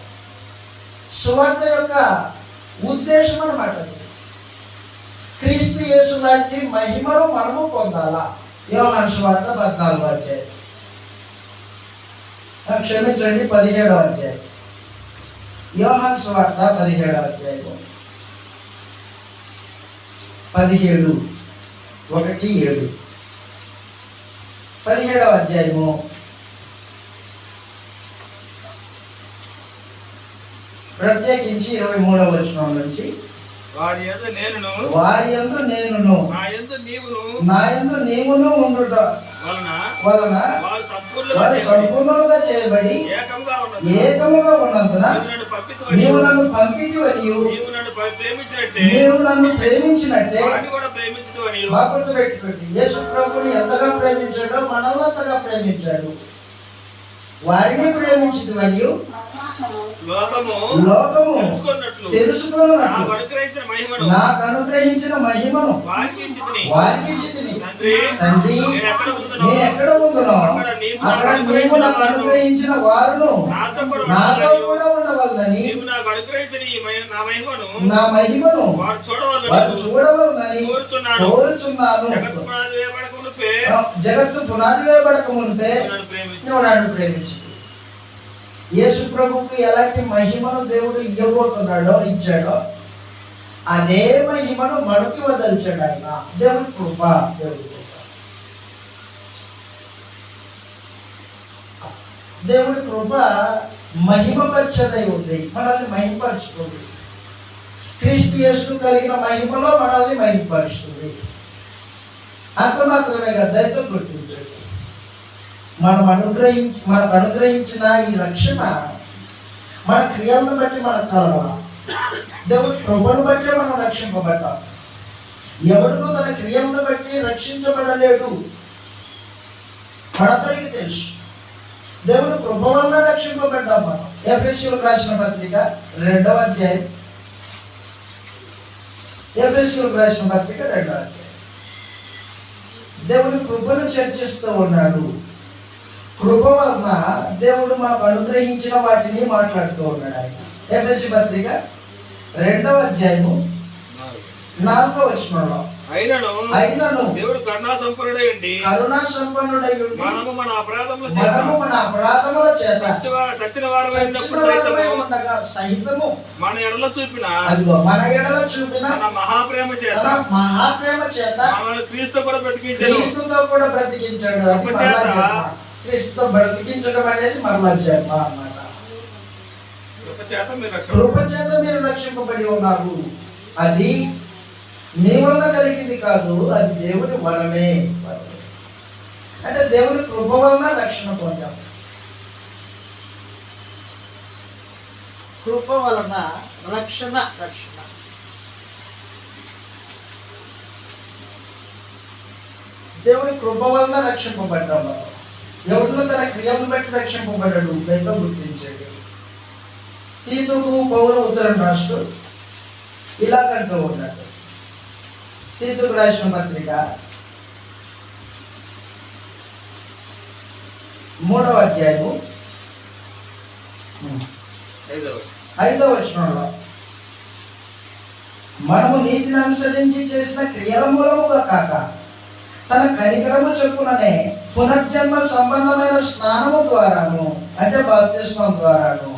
సువార్త యొక్క ఉద్దేశం అన్నమాట. క్రీస్తు యేసు లాంటి మహిమను మనము పొందాలా. యోహాను సువార్త 14వ అధ్యాయం, క్షమించండి 17వ అధ్యాయం. యోహాను సువార్త 17వ అధ్యాయం 17:1-7 17వ అధ్యాయము ప్రత్యేకించి 23వ వచనం నుంచి వారి యందు నేనును నా యందు నీవును ఉండుట వలన వారు వారు సంపూర్ణంగా చేయబడి ఏకముగా ఉన్నందున నీవు నన్ను పంపితివనియు నీవు నన్ను ప్రేమించినట్టే బాగుర్తు పెట్టుకోండి. యేసు ప్రభుని ఎంతగా ప్రేమించాడో మనల్ని అంతగా ప్రేమించాడు. వారిని ప్రేమించితివనియు లోకము తెలుసుకొనున్నట్లు నాకు అనుగ్రహించిన మహిమను వారికి ఇచ్చితిని. తండ్రి, నేను ఎక్కడ ఉందునో అక్కడ నీవు నాకు అనుగ్రహించిన వారును నాతో కూడా ఉండవలనని, నా మహిమను వారు చూడవలనని కోరుచున్నాను. జగత్తు పునాది వేయబడక మునిపే నువ్వు నన్ను ప్రేమించు. యేసు ప్రభువుకి ఎలాంటి మహిమను దేవుడు ఇచ్చాడో అదే మహిమను మనకి వదల్చాడు ఆయన. దేవుడి కృప, దేవుడి కృప. దేవుడి కృప మహిమపరిచేదై ఉంది, మనల్ని మహిమపరుచుతుంది. క్రీస్తు యేసు కలిగిన మహిమలో మనల్ని మహిమపరుస్తుంది. అంత మాత్రమే కదా, దయతో గుర్తించండి. మనకు అనుగ్రహించిన ఈ రక్షణ మన క్రియలను బట్టి మనకు కలవాల. దేవుడి కృపను బట్టే మనం రక్షింపబడ్డాం. ఎవడును తన క్రియలను బట్టి రక్షించబడలేడు. మనందరికీ తెలుసు. దేవుడి కృప వల్ల రక్షింపబడ్డాం మనం. ఎఫెసీయులకు రాసిన పత్రిక 2వ అధ్యాయం. ఎఫెసీయులకు రాసిన పత్రిక 2వ అధ్యాయం. దేవుడి కృపను చర్చిస్తూ ఉన్నాడు. కృప వలన దేవుడు మనకు అనుగ్రహించిన వాటిని మాట్లాడుతూ ఉన్నాడు ఆయన. ఎఫెసీ పత్రిక 2వ అధ్యాయము 4వ వచనంలో అయినను దేవుడు కరుణా సంపన్నుడై ఉండి మనము మన అపరాధముల చేత సచిన వారమై ఉండగా సహితము మన ఎడల చూపిన మన మహాప్రేమ చేత మనల్ని క్రీస్తుతో కూడా బ్రతికించాడు. క్రీస్తుతో బ్రతికించడం అనేది మరలా చేత అన్నమాట. కృప చేత మీరు రక్షింపబడి ఉన్నారు. అది నీ వల్ల కలిగింది కాదు, అది దేవుని వలనే. అంటే దేవుని కృప వలన రక్షణ పొందాం. కృప వలన రక్షణ. దేవుని కృప వలన రక్షింపబడ్డాం. ఎవరిలో తన క్రియలను బట్టి రక్షింపబడ్డాడు. దైవం గుర్తించాడు. తీతుకు పౌలు ఉత్తరం రాస్తూ ఇలాగంటూ ఉన్నాడు. తీతుకు రాసిన పత్రిక 3వ అధ్యాయము 5వ వచనంలో మనము నీతిని అనుసరించి చేసిన క్రియల మూలముగా కాక తన కనికరము చొప్పుననే పునర్జన్మ సంబంధమైన స్నానము ద్వారాను, అంటే బాప్తిస్మం ద్వారాను,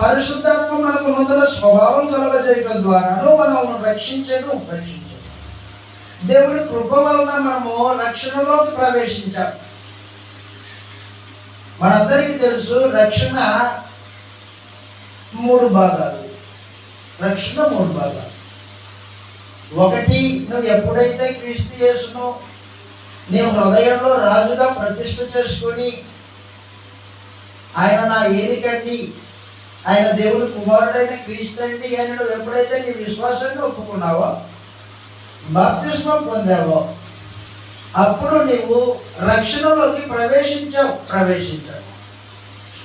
పరిశుద్ధాత్మ మనకు నూతన స్వభావం కలుగజేయడం ద్వారాను మనల్ని రక్షించను. దేవుడి కృప వలన మనము రక్షణలోకి ప్రవేశించాం. మనందరికీ తెలుసు రక్షణ 3 భాగాలు. రక్షణ 3 భాగాలు. ఒకటి, నువ్వు ఎప్పుడైతే క్రీస్తు యేసును నీ హృదయంలో రాజుగా ప్రతిష్ఠ చేసుకొని ఆయన నా ఏలికండి, ఆయన దేవుని కుమారుడైన క్రీస్తు అండి అని నువ్వు ఎప్పుడైతే నీ విశ్వాసాన్ని ఒప్పుకున్నావో, బాప్తిస్మం పొందావో, అప్పుడు నీవు రక్షణలోకి ప్రవేశించావు.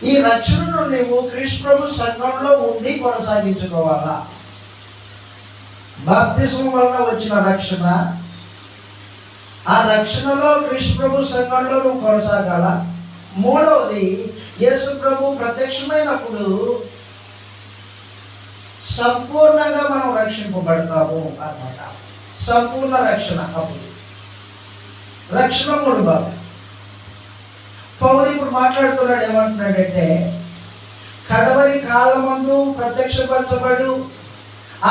ఈ రక్షణను నీవు క్రీస్తు ప్రభు సంఘంలో ఉండి కొనసాగించుకోవాలా. బాప్తిస్మం వలన వచ్చిన రక్షణ, ఆ రక్షణలో క్రీస్తు ప్రభు సంఘంలో నువ్వు కొనసాగాల. 3వది, యేసు ప్రభు ప్రత్యక్షమైనప్పుడు సంపూర్ణంగా మనం రక్షింపబడతాము అన్నమాట. సంపూర్ణ రక్షణ. అప్పుడు రక్షణ 3 భాగం. పౌలు ఇప్పుడు మాట్లాడుతున్నాడు. ఏమంటున్నాడంటే, కడవరి కాలమందు ప్రత్యక్షపరచబడు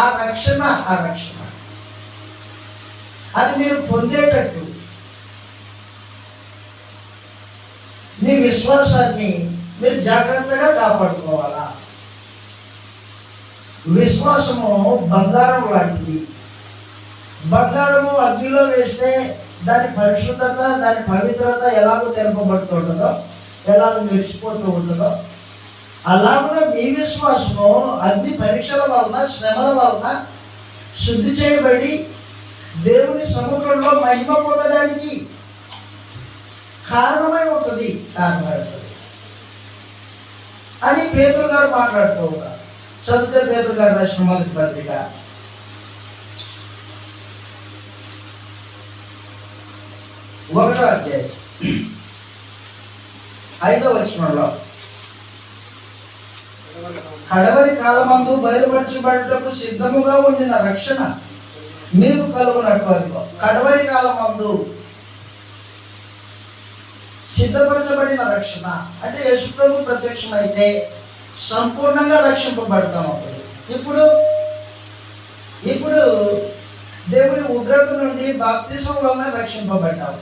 ఆ రక్షణ అది మీరు పొందేటట్టు మీ విశ్వాసాన్ని మీరు జాగ్రత్తగా కాపాడుకోవాలా. విశ్వాసము బంగారం లాంటిది. బంగారము అగ్నిలో వేస్తే దాని పరిశుద్ధత, దాని పవిత్రత ఎలాగో తెలుపబడుతుంటుందో, ఎలాగో మెరిసిపోతూ ఉంటుందో, అలాగే మీ విశ్వాసము అన్ని పరీక్షల వలన, శ్రమల వలన శుద్ధి చేయబడి దేవుని సముద్రంలో మహిమ పొందడానికి కారణమై ఉంటుంది అని పేతురు గారు మాట్లాడుతూ ఉన్నారు. చదివితే పేతురు గారు రాసిన మొదటి పత్రిక 1వ అధ్యాయం 5వ వచనంలో, కడవరి కాలమందు బయలుపరచబడుటకు సిద్ధముగా ఉండిన రక్షణ మీకు కలుగునట్లు. అదిగో కడవరి కాలమందు సిద్ధపరచబడిన రక్షణ అంటే యేసుప్రభు ప్రత్యక్షమైతే సంపూర్ణంగా రక్షింపబడతాం. అప్పుడు ఇప్పుడు దేవుని ఉగ్రత నుండి బాప్తిసం వలన రక్షింపబడ్డాము.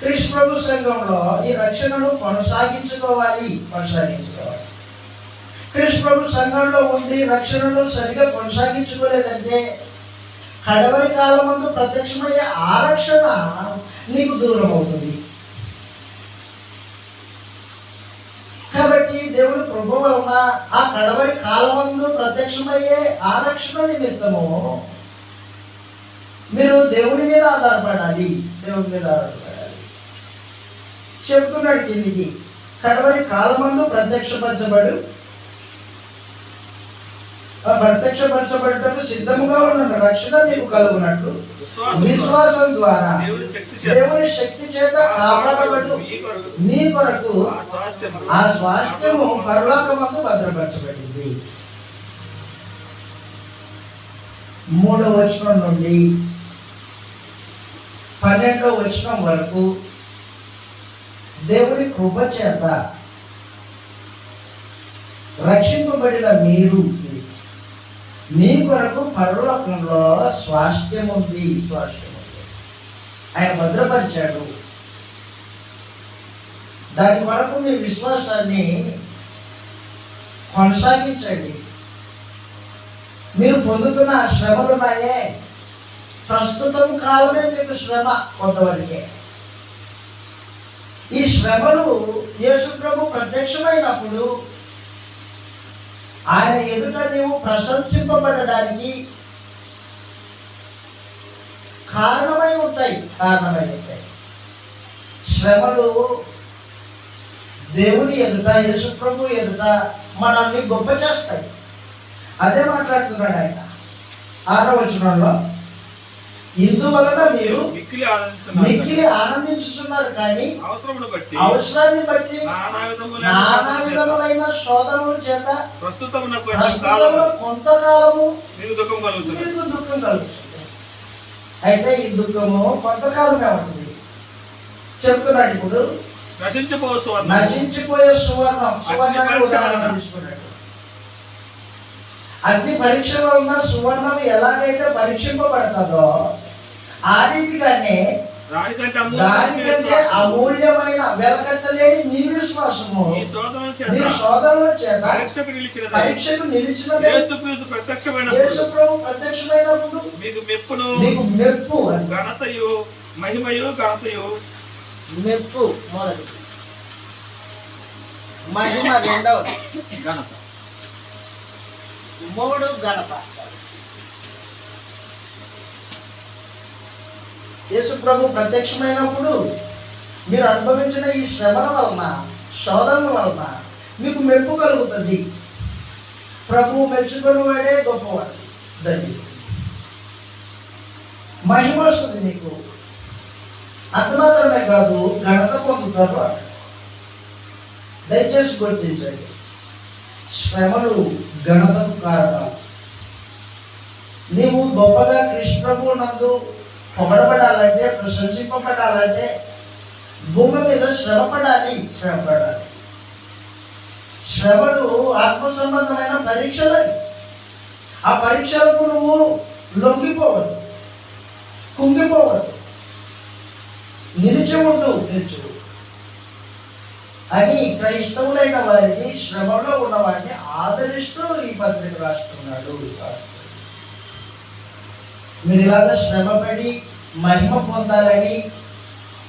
కృష్ణ ప్రభు సంఘంలో ఈ రక్షణను కొనసాగించుకోవాలి. కృష్ణ ప్రభు సంఘంలో ఉండి రక్షణను సరిగా కొనసాగించుకోలేదంటే కడవరి కాలమందు ప్రత్యక్షమయ్యే ఆ రక్షణ నీకు దూరం అవుతుంది. కాబట్టి దేవుని కృప వలన ఆ కడవరి కాలమందు ప్రత్యక్షమయ్యే ఆ రక్షణ నిమిత్తము మీరు దేవుని మీద ఆధారపడాలి. దేవుని మీద ఆధారపడాలి చెప్తున్నాడు కిందికి. కడవరి కాలమందు ప్రత్యక్షపరచబడటకు సిద్ధముగా ఉన్న రక్షణ మీకు కలుగునట్లు విశ్వాసం ద్వారా దేవుని శక్తి చేత కాపాడబడు మీ కొరకు ఆ స్వాస్థ్యము పరలోకమందు భద్రపరచబడింది. 3వ వచనం నుండి 12వ వచనం వరకు దేవుని కృప చేత రక్షింపబడిన మీరు మీ కొరకు పరలోకంలో స్వాస్థ్యం ఉంది. ఆయన భద్రపరిచాడు. దాని కొరకు మీ విశ్వాసాన్ని కొనసాగించండి. మీరు పొందుతున్న శ్రమలు ఉన్నాయే, ప్రస్తుతం కాలమే మీకు శ్రమ కొంతవరకే. ఈ శ్రమలు యేసు ప్రభు ప్రత్యక్షమైనప్పుడు ఆయన ఎదుట నీవు ప్రశంసింపబడడానికి కారణమై ఉంటాయి. శ్రమలు దేవుని ఎదుట, యేసు ప్రభు ఎదుట మనల్ని గొప్ప చేస్తాయి. అదే మాట్లాడుతున్నాడు ఆయన 6వ వచనంలో, ఇందువలన మీరు మిక్కిలి ఆనందించుతున్నారు కానీ అవసరాన్ని బట్టి నానా విధములైన శోధనల చేత ప్రస్తుతంలో కొంతకాలము మీకు దుఃఖం కలుగుతుంది. అయితే ఈ దుఃఖము కొంతకాలమే ఉంటుంది చెప్తున్నాడు. ఇప్పుడు నశించిపోయే సువర్ణాన్ని ఉదాహరణ తీసుకున్నాడు. అగ్ని పరీక్ష వలన సువర్ణం ఎలాగైతే పరీక్షింపబడతాదో ఆ రీతిగానే దానికంటే అమూల్యమైన వెలకట్టలేని నీ విశ్వాసము నీ సోదరుల చేత పరీక్షకు నిలిచినదే. యేసు ప్రభు ప్రత్యక్షమైనప్పుడు మీకు మెప్పు, ఘనతయు మహిమయు ఘనతయు. మెప్పు మొదటి, మహిమ రెండవది, ఘనత 3 ఘనత. యేసు ప్రభు ప్రత్యక్షమైనప్పుడు మీరు అనుభవించిన ఈ శ్రమల వలన, శోధనల వలన మీకు మెప్పు కలుగుతుంది. ప్రభు మెచ్చుకొని వాడే గొప్పవాడు, ధన్యుడు. మహిమ వస్తుంది మీకు. అంత మాత్రమే కాదు, ఘనత పొందుతారు. దయచేసి గుర్తించండి, శ్రమలు ఘనతకు కారణాలు. నీవు గొప్పగా కృష్ణ ప్రభు నందు పొగడబడాలంటే, ప్రశంసింపబడాలంటే భూమి మీద శ్రమపడాలి. శ్రమలు ఆత్మ సంబంధమైన పరీక్షలు. ఆ పరీక్షలకు నువ్వు లొంగిపోవద్దు, కుంగిపోవద్దు, నిలిచి ఉండు, నిల్చుడు అని క్రైస్తవులైన వారిని, శ్రమలో ఉన్న వారిని ఆదరిస్తూ ఈ పత్రిక రాస్తున్నాడు. మీరు ఇలాగ శ్రమపడి మహిమ పొందాలని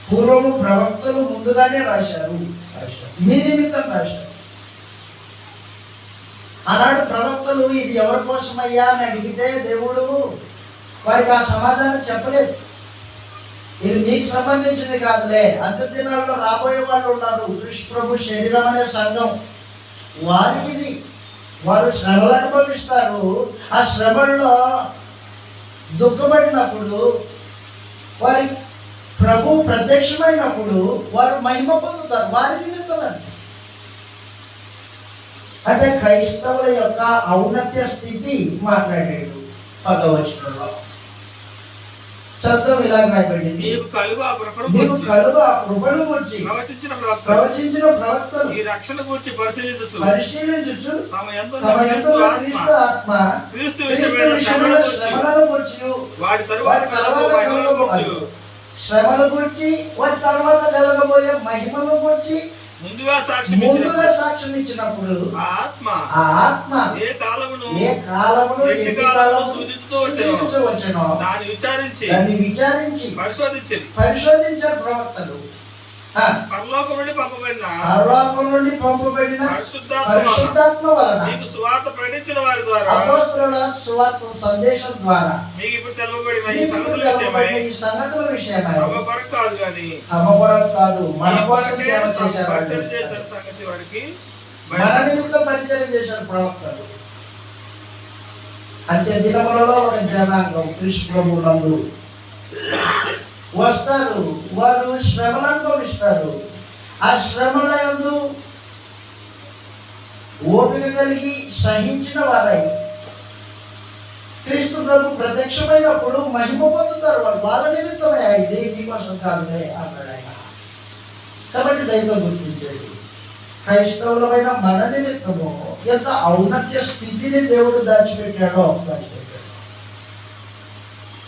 పూర్వము ప్రవక్తలు ముందుగానే రాశారు. మీ నిమిత్తం రాశారు. ఆనాడు ప్రవక్తలు ఇది ఎవరి కోసమయ్యా అని అడిగితే దేవుడు వారికి ఆ సమాధానం చెప్పలేదు. ఇది నీకు సంబంధించింది కాదులే, అంత్య దినాల్లో రాబోయే వాళ్ళు ఉన్నారు, కృష్ణ ప్రభు శరీరం అనే సంఘం, వారికి ఇది. వారు శ్రమలు అనుభవిస్తారు. ఆ శ్రమల్లో దుఃఖపడినప్పుడు వారి ప్రభు ప్రత్యక్షమైనప్పుడు వారు మహిమ పొందుతారు. వారి నిమిత్తం అది. అంటే క్రైస్తవుల యొక్క ఔన్నత్య స్థితి మాట్లాడాడు 10వ వచనంలో. చదువు ఇలా రాయబడింది, నీవు కలుగు ఆ కృపను గురించి ప్రవచించిన ప్రవక్తలు ఈ రక్షణ గురించి పరిశీలించుచు తమ యందు క్రీస్తు ఆత్మ క్రీస్తు విషయమైన శ్రమలను గురించి వాటి తరువాత శ్రమల గురించి వాటి తర్వాత కలగబోయే మహిమను గురించి ముందుగా సాక్ష్యం ఇచ్చినప్పుడు ఆ ఆత్మ ఏ కాలమును సూచించవచ్చునో దాన్ని విచారించి పరిశోధించారు ప్రవక్తలు. పరలోకం నుండి పంపబడిన పరిశుద్ధాత్మ వలన మీకు సువార్త ప్రకటించిన వారి ద్వారా అపోస్తలుల సువార్త సందేశం ద్వారా మీకు ఇప్పుడు తెలవబడిన ఈ సంగతుల విషయమై తమ కొరకు కాదు గాని మన కోసం సేవ చేశారు. సంగతి వారికి మన నిమిత్తం పరిచయం చేశారు ప్రవక్తలు. అంత్య దినములలో ఒక జనాంగం కృష్ణ ప్రభువు నందు వస్తారు. వారు శ్రమలు అనుభవిస్తారు. ఆ శ్రమల యందు ఓపిక కలిగి సహించిన వారై క్రీస్తు ప్రభు ప్రత్యక్షమైనప్పుడు మహిమ పొందుతారు. వాళ్ళు వాళ్ళ నిమిత్తమే, ఇది నీకోసం కాదులే అన్నాడు ఆయన. కాబట్టి దైవం గుర్తించండి, క్రైస్తవులమైన మన నిమిత్తము ఎంత ఔన్నత్య స్థితిని దేవుడు దాచిపెట్టాడో.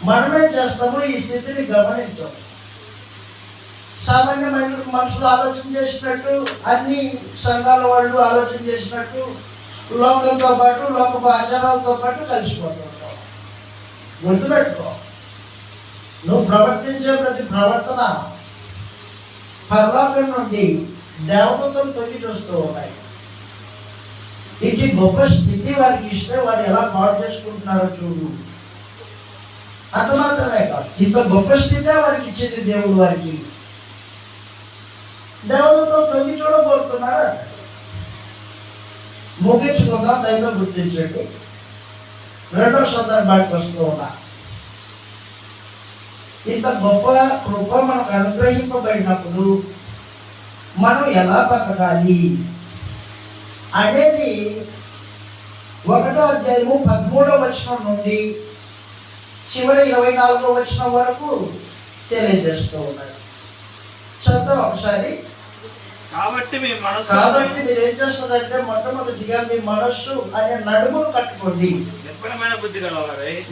మనమేం చేస్తాము, ఈ స్థితిని గమనించాం. సామాన్యమైన మనుషులు ఆలోచన చేసినట్టు, అన్ని సంఘాల వాళ్ళు ఆలోచన చేసినట్టు లోకంతో పాటు లోకపు ఆచారాలతో పాటు కలిసిపోతుంటాం. గుర్తుపెట్టుకో, నువ్వు ప్రవర్తించే ప్రతి ప్రవర్తన పరలోకం నుండి దేవదూతలు తొంగి చూస్తూ ఉన్నాయి. ఇటు గొప్ప స్థితి వారికి ఇస్తే వారు ఎలా పాడు చేసుకుంటున్నారో చూడు. అంత మాత్రమే కాదు, ఇంత గొప్ప స్థితే వారికి ఇచ్చింది దేవుడు. వారికి దేవతతో తొంగి చూడబోతున్నారు. ముగించుకుందాం. దైవం గుర్తించండి. 2వ సందర్భానికి వస్తూ ఉన్నా. ఇంత గొప్ప కృప మనకు అనుగ్రహింపబడినప్పుడు మనం ఎలా బతకాలి అనేది 1వ అధ్యాయము 13వ వచనం నుండి చివరి 24వ వచనం వరకు తెలియజేస్తూ ఉన్నాడు. చదువు ఒకసారి. కాబట్టి మీరు ఏం చేస్తున్నారంటే, మొట్టమొదటిగా మీ మనస్సు అనే నడుమును కట్టుకోండి.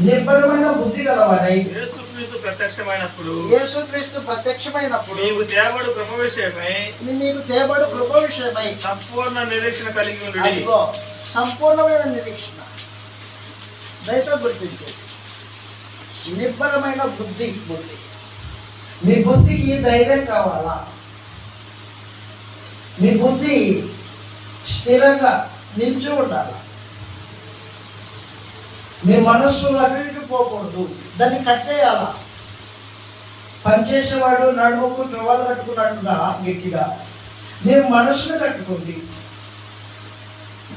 నిబ్బరమైన బుద్ధి గలవారై యేసుక్రీస్తు ప్రత్యక్షమైనప్పుడు మీకు తేబడు కృప విషయమై సంపూర్ణ నిరీక్షణ కలిగి ఉండండి. సంపూర్ణమైన నిరీక్షణ దయతో గుర్తించండి. నిబ్బరమైన బుద్ధి. మీ బుద్ధికి ధైర్యం కావాలా? మీ బుద్ధి స్థిరంగా నిలిచి ఉండాలి. మీ మనస్సు అటు ఇటు పోకూడదు. దాన్ని కట్టేయాలా? పనిచేసేవాడు నడుముకు టవల్ కట్టుకున్నట్టుగా గట్టిగా మీరు మనస్సును కట్టుకోండి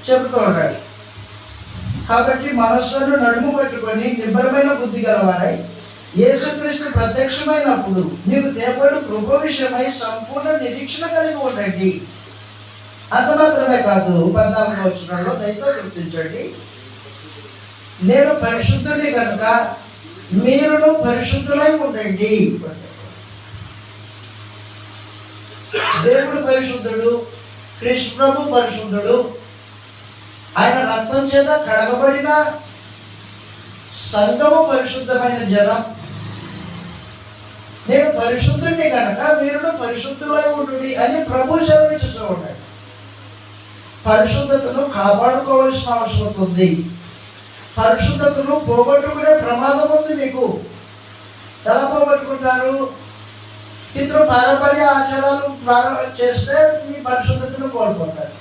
చెబుతూ ఉండాలి. కాబట్టి మనస్సును నడుము పెట్టుకొని నిబ్బరమైన బుద్ధి గలవారై యేసుక్రీస్తు ప్రత్యక్షమైనప్పుడు మీకు తేబడు కృప విషయమై సంపూర్ణ నిరీక్షణ కలిగి ఉండండి. అంత మాత్రమే కాదు, 14వ వచనంలో దయతో గుర్తించండి, నేను పరిశుద్ధుని కనుక మీరును పరిశుద్ధులై ఉండండి. దేవుడు పరిశుద్ధుడు, కృష్ణ ప్రభు పరిశుద్ధుడు. ఆయన రక్తం చేత కడగబడిన సంఘము పరిశుద్ధమైన జనం. నేను పరిశుద్ధుడిని కనుక మీరును పరిశుద్ధులై ఉండుడి అని ప్రభు సెలవిస్తూ ఉన్నాడు. పరిశుద్ధతను కాపాడుకోవాల్సిన అవసరం ఉంది. పరిశుద్ధతను పోగొట్టుకునే ప్రమాదం ఉంది మీకు. ఎలా పోగొట్టుకుంటారు? పితృ పారంపర్య ఆచారాలు చేస్తే మీ పరిశుద్ధతను కోల్పోతారు.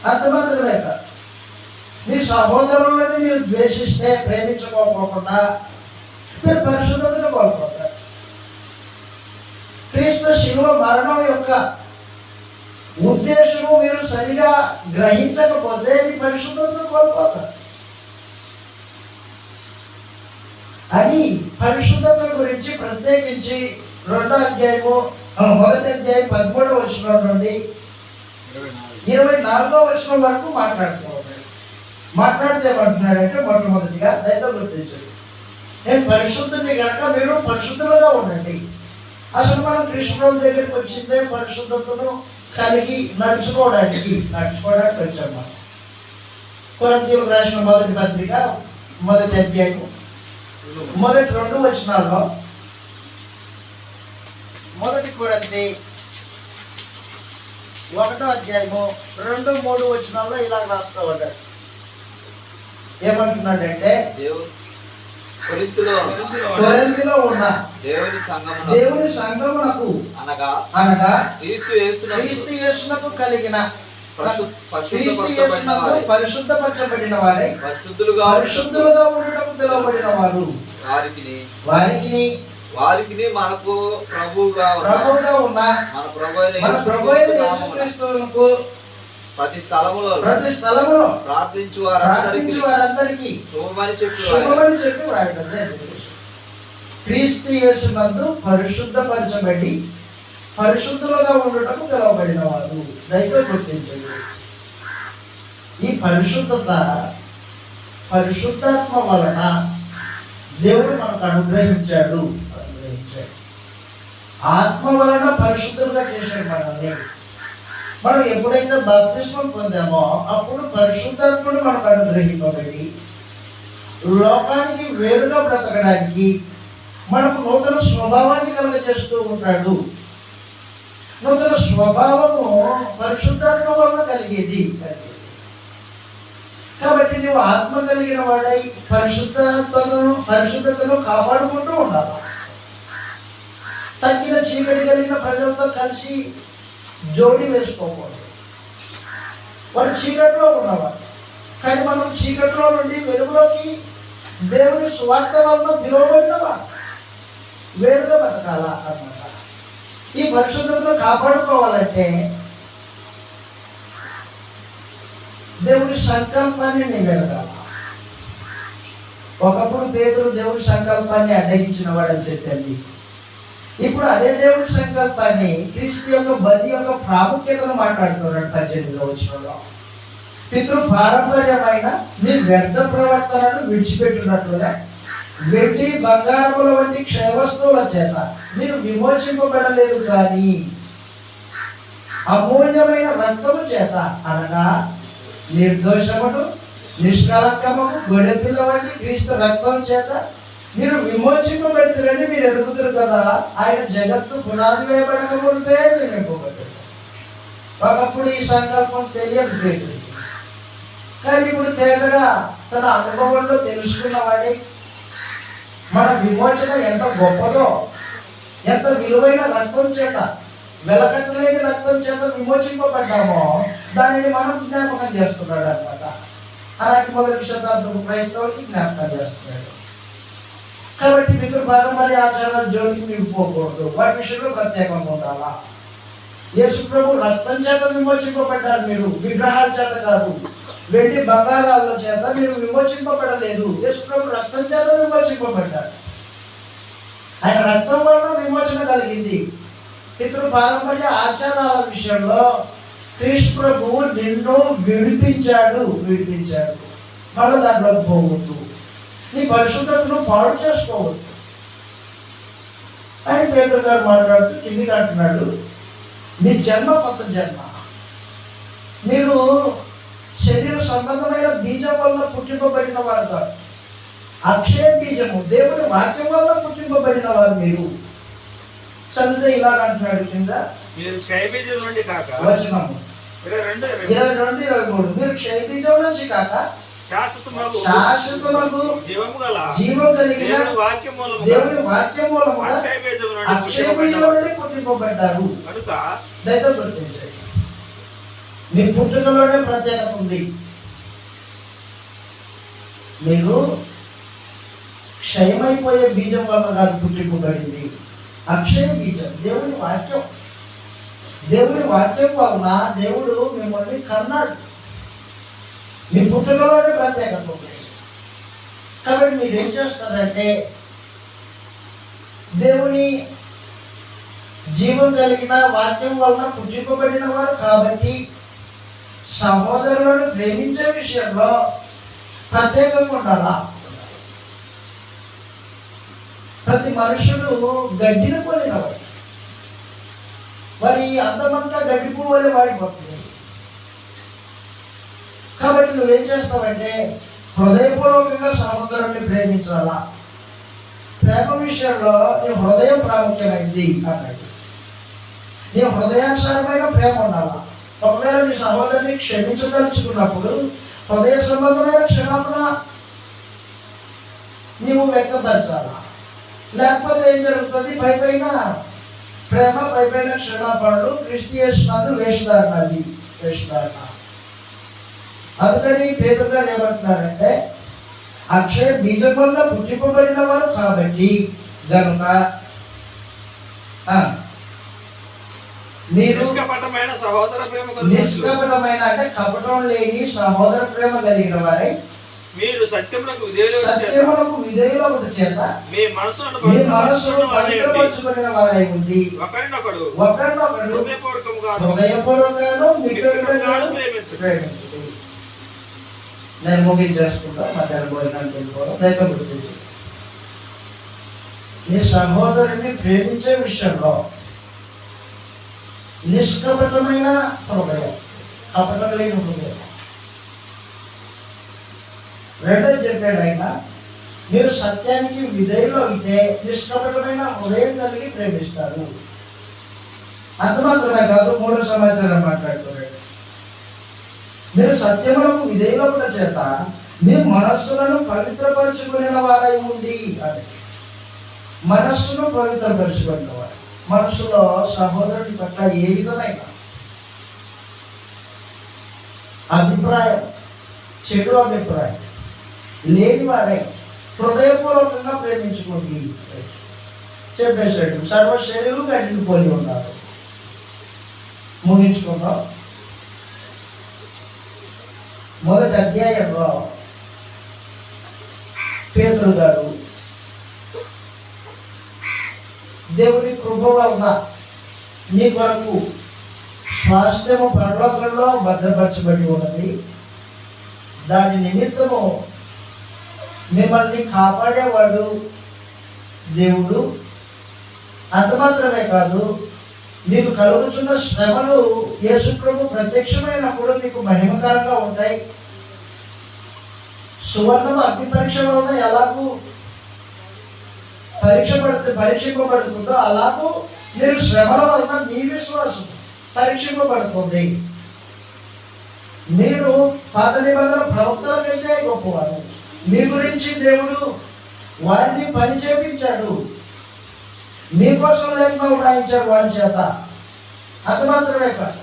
అంత మాత్రమే కాదు, మీ సహోదరులని మీరు ద్వేషిస్తే, ప్రేమించుకోకుండా మీరు పరిశుద్ధతను కోల్పోతారు. క్రీస్తు శిలువ మరణం యొక్క ఉద్దేశము మీరు సరిగా గ్రహించకపోతే మీ పరిశుద్ధతను కోల్పోతారు. అని పరిశుద్ధత గురించి ప్రత్యేకించి 2వ అధ్యాయము 1వ అధ్యాయం 13వ వచనం నుండి 24వ వచనం వరకు మాట్లాడుతూ ఉన్నాడు. మాట్లాడితే ఏమంటున్నాడంటే, మొట్టమొదటిగా దయతో గుర్తించండి, నేను పరిశుద్ధుని కనుక మీరు పరిశుద్ధులుగా ఉండండి. అసలు మనం కృష్ణుడి దగ్గరికి వచ్చిందే పరిశుద్ధతను కలిగి నడుచుకోవడానికి వచ్చాం. మనం కొరింథీయులకు రాసిన మొదటి పత్రిక 1వ అధ్యాయం మొదటి 2 వచనాల్లో, 1 కొరింథీ 1వ అధ్యాయము 2, 3 వచనాల్లో ఇలా రాస్తూ ఉన్నాడు. ఏమంటున్నాడంటే, కొరింథీలో ఉన్న దేవుని సంఘమునకు అనగా క్రీస్తు యేసునకు కలిగిన క్రీస్తు యేసునందు పరిశుద్ధపరచబడిన వారై పరిశుద్ధులుగా ఉండటకు పిలువబడిన వారు వారికి మనకు ప్రభువుగా ఉన్న మన ప్రభు అయిన యేసుక్రీస్తునకు ప్రతి స్థలములో ప్రార్థించు వారందరికీ శుభమని చెప్పి వ్రాయబడింది. క్రీస్తు యేసునందు పరిశుద్ధపరచబడి పరిశుద్ధులుగా ఉండటకు పిలువబడిన వారు. దయతో గుర్తించండి, ఈ పరిశుద్ధాత్మ వలన దేవుడు మనకు అనుగ్రహించాడు. ఆత్మ వలన పరిశుద్ధులుగా చేశాడు మనల్ని. మనం ఎప్పుడైతే బాప్తిస్మం పొందామో అప్పుడు పరిశుద్ధాత్ముడు మనకు అనుగ్రహింపబడి లోకానికి వేరుగా బ్రతకడానికి మనకు నూతన స్వభావాన్ని కలుగజేస్తూ ఉంటాడు. నూతన స్వభావము పరిశుద్ధాత్మ వలన కలిగేది. కాబట్టి నువ్వు ఆత్మ కలిగిన వాడై పరిశుద్ధతను కాపాడుకుంటూ ఉండాలి. తగ్గిన చీకటి కలిగిన ప్రజలతో కలిసి జోడి వేసుకోకూడదు. వారు చీకటిలో ఉన్నవారు, కానీ మనం చీకటిలో నుండి వెలుగులోకి దేవుని స్వార్థ వలన పిలువబడినవారు వేరుగా బతకాలా అన్నమాట. ఈ పరిశుద్ధతను కాపాడుకోవాలంటే దేవుని సంకల్పాన్ని నెరవేర్చాలి. ఒకప్పుడు పేతురు దేవుని సంకల్పాన్ని అడ్డగించిన వాడని చెప్పండి. ఇప్పుడు అదే దేవుని సంకల్పాన్ని, క్రీస్తు యొక్క బలి యొక్క ప్రాముఖ్యతను మాట్లాడుతున్నాడు 18వ వచనంలో. పితృ పారంపర్యమైన నీ వ్యర్థ ప్రవర్తనను విడిచిపెట్టినట్లుగా వెండి బంగారముల వంటి క్షయవస్తువుల చేత మీరు విమోచింపబడలేదు, కానీ అమూల్యమైన రక్తము చేత అనగా నిర్దోషమును నిష్కలంకమును గొడెపిల్ల వంటి క్రీస్తు రక్తం చేత మీరు విమోచింపబడితే మీరు ఎరుగుతారు కదా. ఆయన జగత్తు పునాది వేయబడక మునిపే నియమింపబడ్డాడు. ఒకప్పుడు ఈ సంకల్పం తెలియదు పేతురు, కానీ ఇప్పుడు తేటగా తన అనుభవంలో తెలుసుకున్నవాడే మన విమోచన ఎంత గొప్పదో, ఎంత విలువైన రక్తం చేత, వెలకట్టలేని రక్తం చేత విమోచింపబడ్డామో దానిని మనం జ్ఞాపకం చేస్తున్నాడు అనమాట. అలాంటి 1వ శతాబ్దపు క్రైస్తవులకి జ్ఞాపకం చేస్తున్నాడు. కాబట్టి పితృ పారంపర్య ఆచారాల జోలికి మీరు పోకూడదు. వాటి విషయంలో ప్రత్యేకంగా ఉండాలా. యేసు ప్రభు రక్తం చేత విమోచింపబడ్డారు. మీరు విగ్రహాల చేత కాదు, వెండి బంగారాల చేత మీరు విమోచింపబడలేదు. యేసు ప్రభు రక్తం చేత విమోచింపబడ్డారు. ఆయన రక్తం వలన విమోచన కలిగింది. పితృ పారంపర్య ఆచారాల విషయంలో క్రీస్తు ప్రభు నిన్ను విడిపించాడు. మళ్ళీ దాంట్లోకి పోవద్దు, నీ పరిశుద్ధతను పాడు చేసుకోవద్దు అని పేతురు గారు మాట్లాడుతూ కిందికి అంటున్నాడు, మీ జన్మ కొత్త జన్మ. మీరు శరీర సంబంధమైన బీజం వల్ల పుట్టింపబడిన వారు కాదు, అక్షయ బీజము దేవుని వాక్యం వల్ల పుట్టింపబడిన వారు మీరు. చదివితే ఇలా అంటున్నాడు కింద, మీరు క్షయబీజం నుండి కాక వచనము 22, 23 మీరు క్షయబీజం నుంచి కాక శాశ్వతమగు జీవము గల జీవం కలిగిన దేవుని వాక్యం మూలముగా దేవుని వాక్యం మూలముగా అక్షయ బీజము నుండి అక్షయ పుట్టింపబడిన బీజం నుండి పుట్టింపబడ్డారు. కనుక దయతో గుర్తించండి, మీ పుట్టుకలోనే ప్రత్యేకత ఉంది. మీరు క్షయమైపోయే బీజం వల్ల కాదు పుట్టింపబడింది, అక్షయ బీజం దేవుని వాక్యం. దేవుని వాక్యం వలన దేవుడు మిమ్మల్ని కన్నాడు. మీ పుట్టుకలోనే ప్రత్యేకత ఉంది. కాబట్టి మీరు ఏం చేస్తారంటే, దేవుని జీవం కలిగిన వాక్యం వలన పుట్టింపబడిన వారు కాబట్టి సహోదరులను ప్రేమించే విషయంలో ప్రత్యేకంగా ఉండాలా. ప్రతి మనుషుడు గడ్డిని పోలినవాడు, వారి అందమంతా గడ్డి పువ్వులే వాడిపోతుంది. కాబట్టి నువ్వేం చేస్తావంటే హృదయపూర్వకంగా సహోదరుని ప్రేమించాలా. ప్రేమ విషయంలో నీ హృదయం ప్రాముఖ్యమైంది అన్నాడు. నీ హృదయానుసారమైన ప్రేమ ఉండాలా. ఒకవేళ నీ సహోదరుని క్షమించదలుచుకున్నప్పుడు హృదయ సంబంధమైన క్షమాపణ నీవు వ్యక్తపరచాలా. లేకపోతే ఏం జరుగుతుంది, పైపైన ప్రేమ, పైపైన క్షమాపణలు, క్రిస్టియన్స్నందు వేషధారణది వేషధారణ. అందుకని పేదలు గారు ఏమంటున్నారంటే, అక్షయ బీజం వల్ల పుట్టింపబడిన వారు కాబట్టి గనుక మీరు నిష్కపటమైన సహోదర ప్రేమ నిష్కపటమైన అంటే కపటం లేని సహోదర ప్రేమ కలిగిన వారై మీరు సత్యములకు విధేయులకు చేత మీ మనసును పవిత్రపరచుకున్న వారై ఉండి ఒకరినొకడు హృదయపూర్వకంగాను మిత్రులుగాను ప్రేమించుడి. నేను ముగించేసుకుంటా, మధ్యాహ్నం భోజనానికి వెళ్ళిపోవడం. లేక గుర్తించి నీ సహోదరుని ప్రేమించే విషయంలో నిష్కపటమైన హృదయం, కపటం లేని హృదయం. రెండోది చెప్పాడు ఆయన, మీరు సత్యానికి విధేయులు అయితే నిష్కపటమైన హృదయం కలిగి ప్రేమిస్తారు. అంత మాత్రమే కాదు, 3వ సమాచారం మాట్లాడుతున్నాడు. మీరు సత్యములకు విధేయుల చేత మీ మనస్సులను పవిత్రపరచుకునే వారై ఉండి అని. మనస్సును పవిత్రపరచుకునే వారు, మనస్సులో సహోదరుని పట్ల ఏ విధమైన అభిప్రాయం, చెడు అభిప్రాయం లేని వారై హృదయపూర్వకంగా ప్రేమించుకోండి చెప్పేసాడు. సర్వ శరీరం గడ్డికి పోలి ఉన్నారు. ముగించుకుందాం. మొదటి అధ్యాయంలో పేతురు గారు దేవుని కృప వలన మీ కొరకు స్వాస్థ్యము పరలోకంలో భద్రపరచబడి ఉన్నది, దాని నిమిత్తము మిమ్మల్ని కాపాడేవాడు దేవుడు. అంత మాత్రమే కాదు, మీకు కలుగుతున్న శ్రమలు యేసుప్రభు ప్రత్యక్షమైనప్పుడు మీకు మహిమకరంగా ఉంటాయి. సువర్ణము అగ్ని పరీక్ష వలన ఎలాగూ పరీక్షింపబడుతుందో అలాగూ మీరు శ్రమల వలన మీ విశ్వాసం పరీక్షింపబడుతుంది. మీరు పాత నిబంధన ప్రవక్తల కంటే గొప్పవారు. మీ గురించి దేవుడు వారిని పని చేపించాడు, మీకోసం లేఖనాలు రాయించాడు వారి చేత. అంత మాత్రమే కాదు,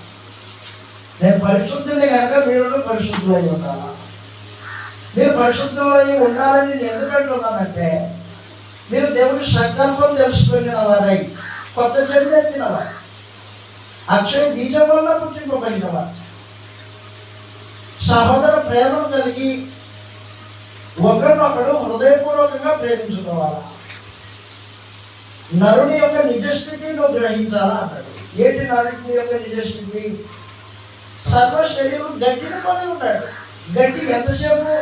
నేను పరిశుద్ధుని కనుక మీరు పరిశుద్ధులై ఉండాలా. మీరు పరిశుద్ధులై ఉండాలని నేను ఎందుకు అంటున్నానంటే, మీరు దేవుని సంకల్పం తెలుసుకున్న వారై కొత్త జన్మ ఎత్తిన వారు, అక్షయ బీజం వల్ల పుట్టింపబడిన వారు, సహోదర ప్రేమను కలిగి ఒకరినొకడు హృదయపూర్వకంగా ప్రేమించుకోవాలా. నరుని యొక్క నిజస్థితి నువ్వు గ్రహించాలా అన్నాడు. ఏంటి నరుని యొక్క నిజస్థితి? సర్వ శరీరం గడ్డిని కొని ఉన్నాడు. గడ్డి ఎంతసేపు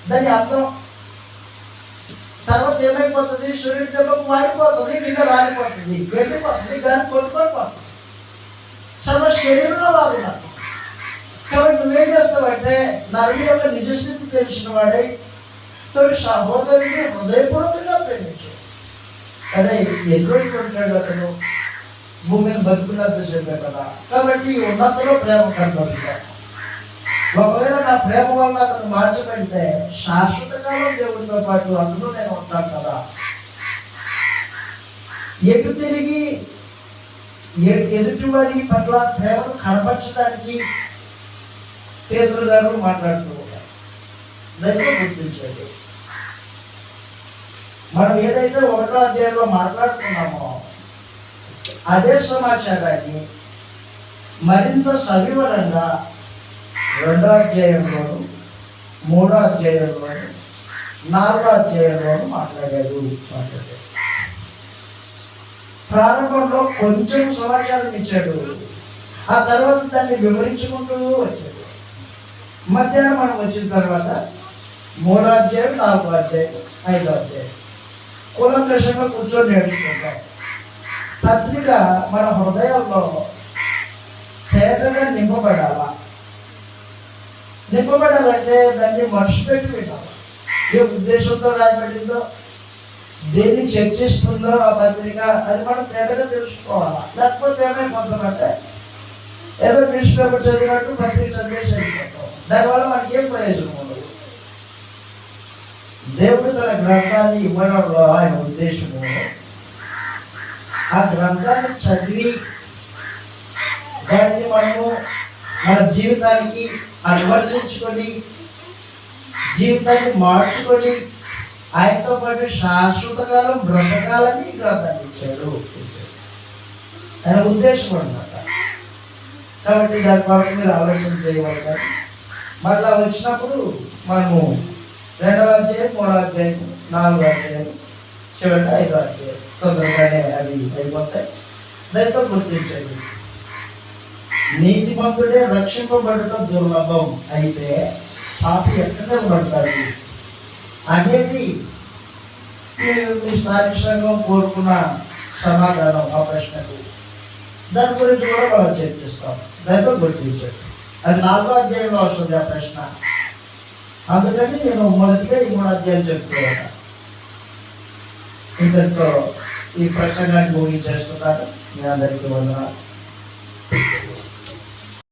దాని అర్థం, తర్వాత ఏమైపోతుంది, సూర్యుడి దెబ్బకు వాడిపోతుంది, కింద రాలిపోతుంది, గడ్డిపోతుంది, దాన్ని కొట్టుకోడిపోతుంది. సర్వ శరీరంలో వాడున్నాడు. కాబట్టి నువ్వేం చేస్తావంటే, నరుని యొక్క నిజస్థితి తెలిసిన వాడై తోటి సహోదరుని హృదయపూర్వకంగా ప్రేమించు. అరే ఎన్ని రోజులు ఉంటాడు అతను, భూమి మీద బతుకున్నంత చెప్పే కదా. కాబట్టి ఉన్నతలో ప్రేమ కనబడుతుంది. ఒకవేళ నా ప్రేమ వల్ల అతను మార్చబడితే శాశ్వత కాలం దేవుడితో పాటు అందులో నేను ఉంటాను కదా. ఎటు తిరిగి ఎదుటి వారి పట్ల ప్రేమను కనపరచడానికి పేదరు గారు మాట్లాడుతూ ఉంటారు. దయచేసి గుర్తించండి, మనం ఏదైతే 1వ అధ్యాయంలో మాట్లాడుతున్నామో అదే సమాచారాన్ని మరింత సవివరంగా 2వ అధ్యాయంలోను, 3వ అధ్యాయంలోను, 4వ అధ్యాయంలోను మాట్లాడారు. ప్రారంభంలో కొంచెం సమాచారం ఇచ్చాడు, ఆ తర్వాత దాన్ని వివరించుకుంటూ వచ్చాడు. మధ్యాహ్నం మనం వచ్చిన తర్వాత 3వ అధ్యాయం, 4వ అధ్యాయం, 5వ అధ్యాయం కూలంకషంగా కూర్చొని నేర్చుకుంటాం. పత్రిక మన హృదయంలో తేటగా నింపబడాలంటే దాన్ని మనసు పెట్టి వినాలి. ఏ ఉద్దేశంతో రాయబడిందో, దేన్ని చర్చిస్తుందో ఆ పత్రిక, అది మనం తేటగా తెలుసుకోవాలా. లేకపోతే ఏమైపోతుందంటే ఏదో న్యూస్ పేపర్ చదివినట్టు పత్రిక చదివేసి వెళ్ళిపోతాం. దానివల్ల మనకి ఏం ప్రయోజనం ఉండదు. దేవుడు తన గ్రంథాన్ని ఇవ్వడంలో ఆయన ఉద్దేశము ఆ గ్రంథాన్ని చదివి దాన్ని మనము మన జీవితానికి అనువర్తించుకొని జీవితాన్ని మార్చుకొని ఆయనతో పాటు శాశ్వత కాలం బ్రతకాలని గ్రంథాన్ని ఇచ్చాడు. ఆయన ఉద్దేశం అన్నమాట. కాబట్టి దాని కొరకు మీరు ఆలోచన చేయవాలి. కానీ మళ్ళా వచ్చినప్పుడు మనము 2వ అధ్యాయం, 3వ అధ్యాయం, 4వ అధ్యాయం, చివరి 5వ అధ్యాయం తొందరగానే అవి అయిపోతాయి. దయతో గుర్తించండి, నీతిమంతుడే రక్షింపబడటం దుర్లభం, అయితే పాపి ఎక్కడ నిలబడతాడు అనేది మీ స్థానిక సంఘం కోరుకున్న సమాధానం ఆ ప్రశ్నకు. దాని గురించి కూడా మనం చర్చిస్తాం. దయతో గుర్తించండి, అది 4వ అధ్యాయంలో వస్తుంది ఆ ప్రశ్న. అందుకని నేను మొదటిగా ఈ 3 అధ్యాయాలు చెప్తున్నాను. ఇంతతో ఈ ప్రసంగాన్ని ముగించేస్తున్నాను. మీ అందరికీ వందనాలు.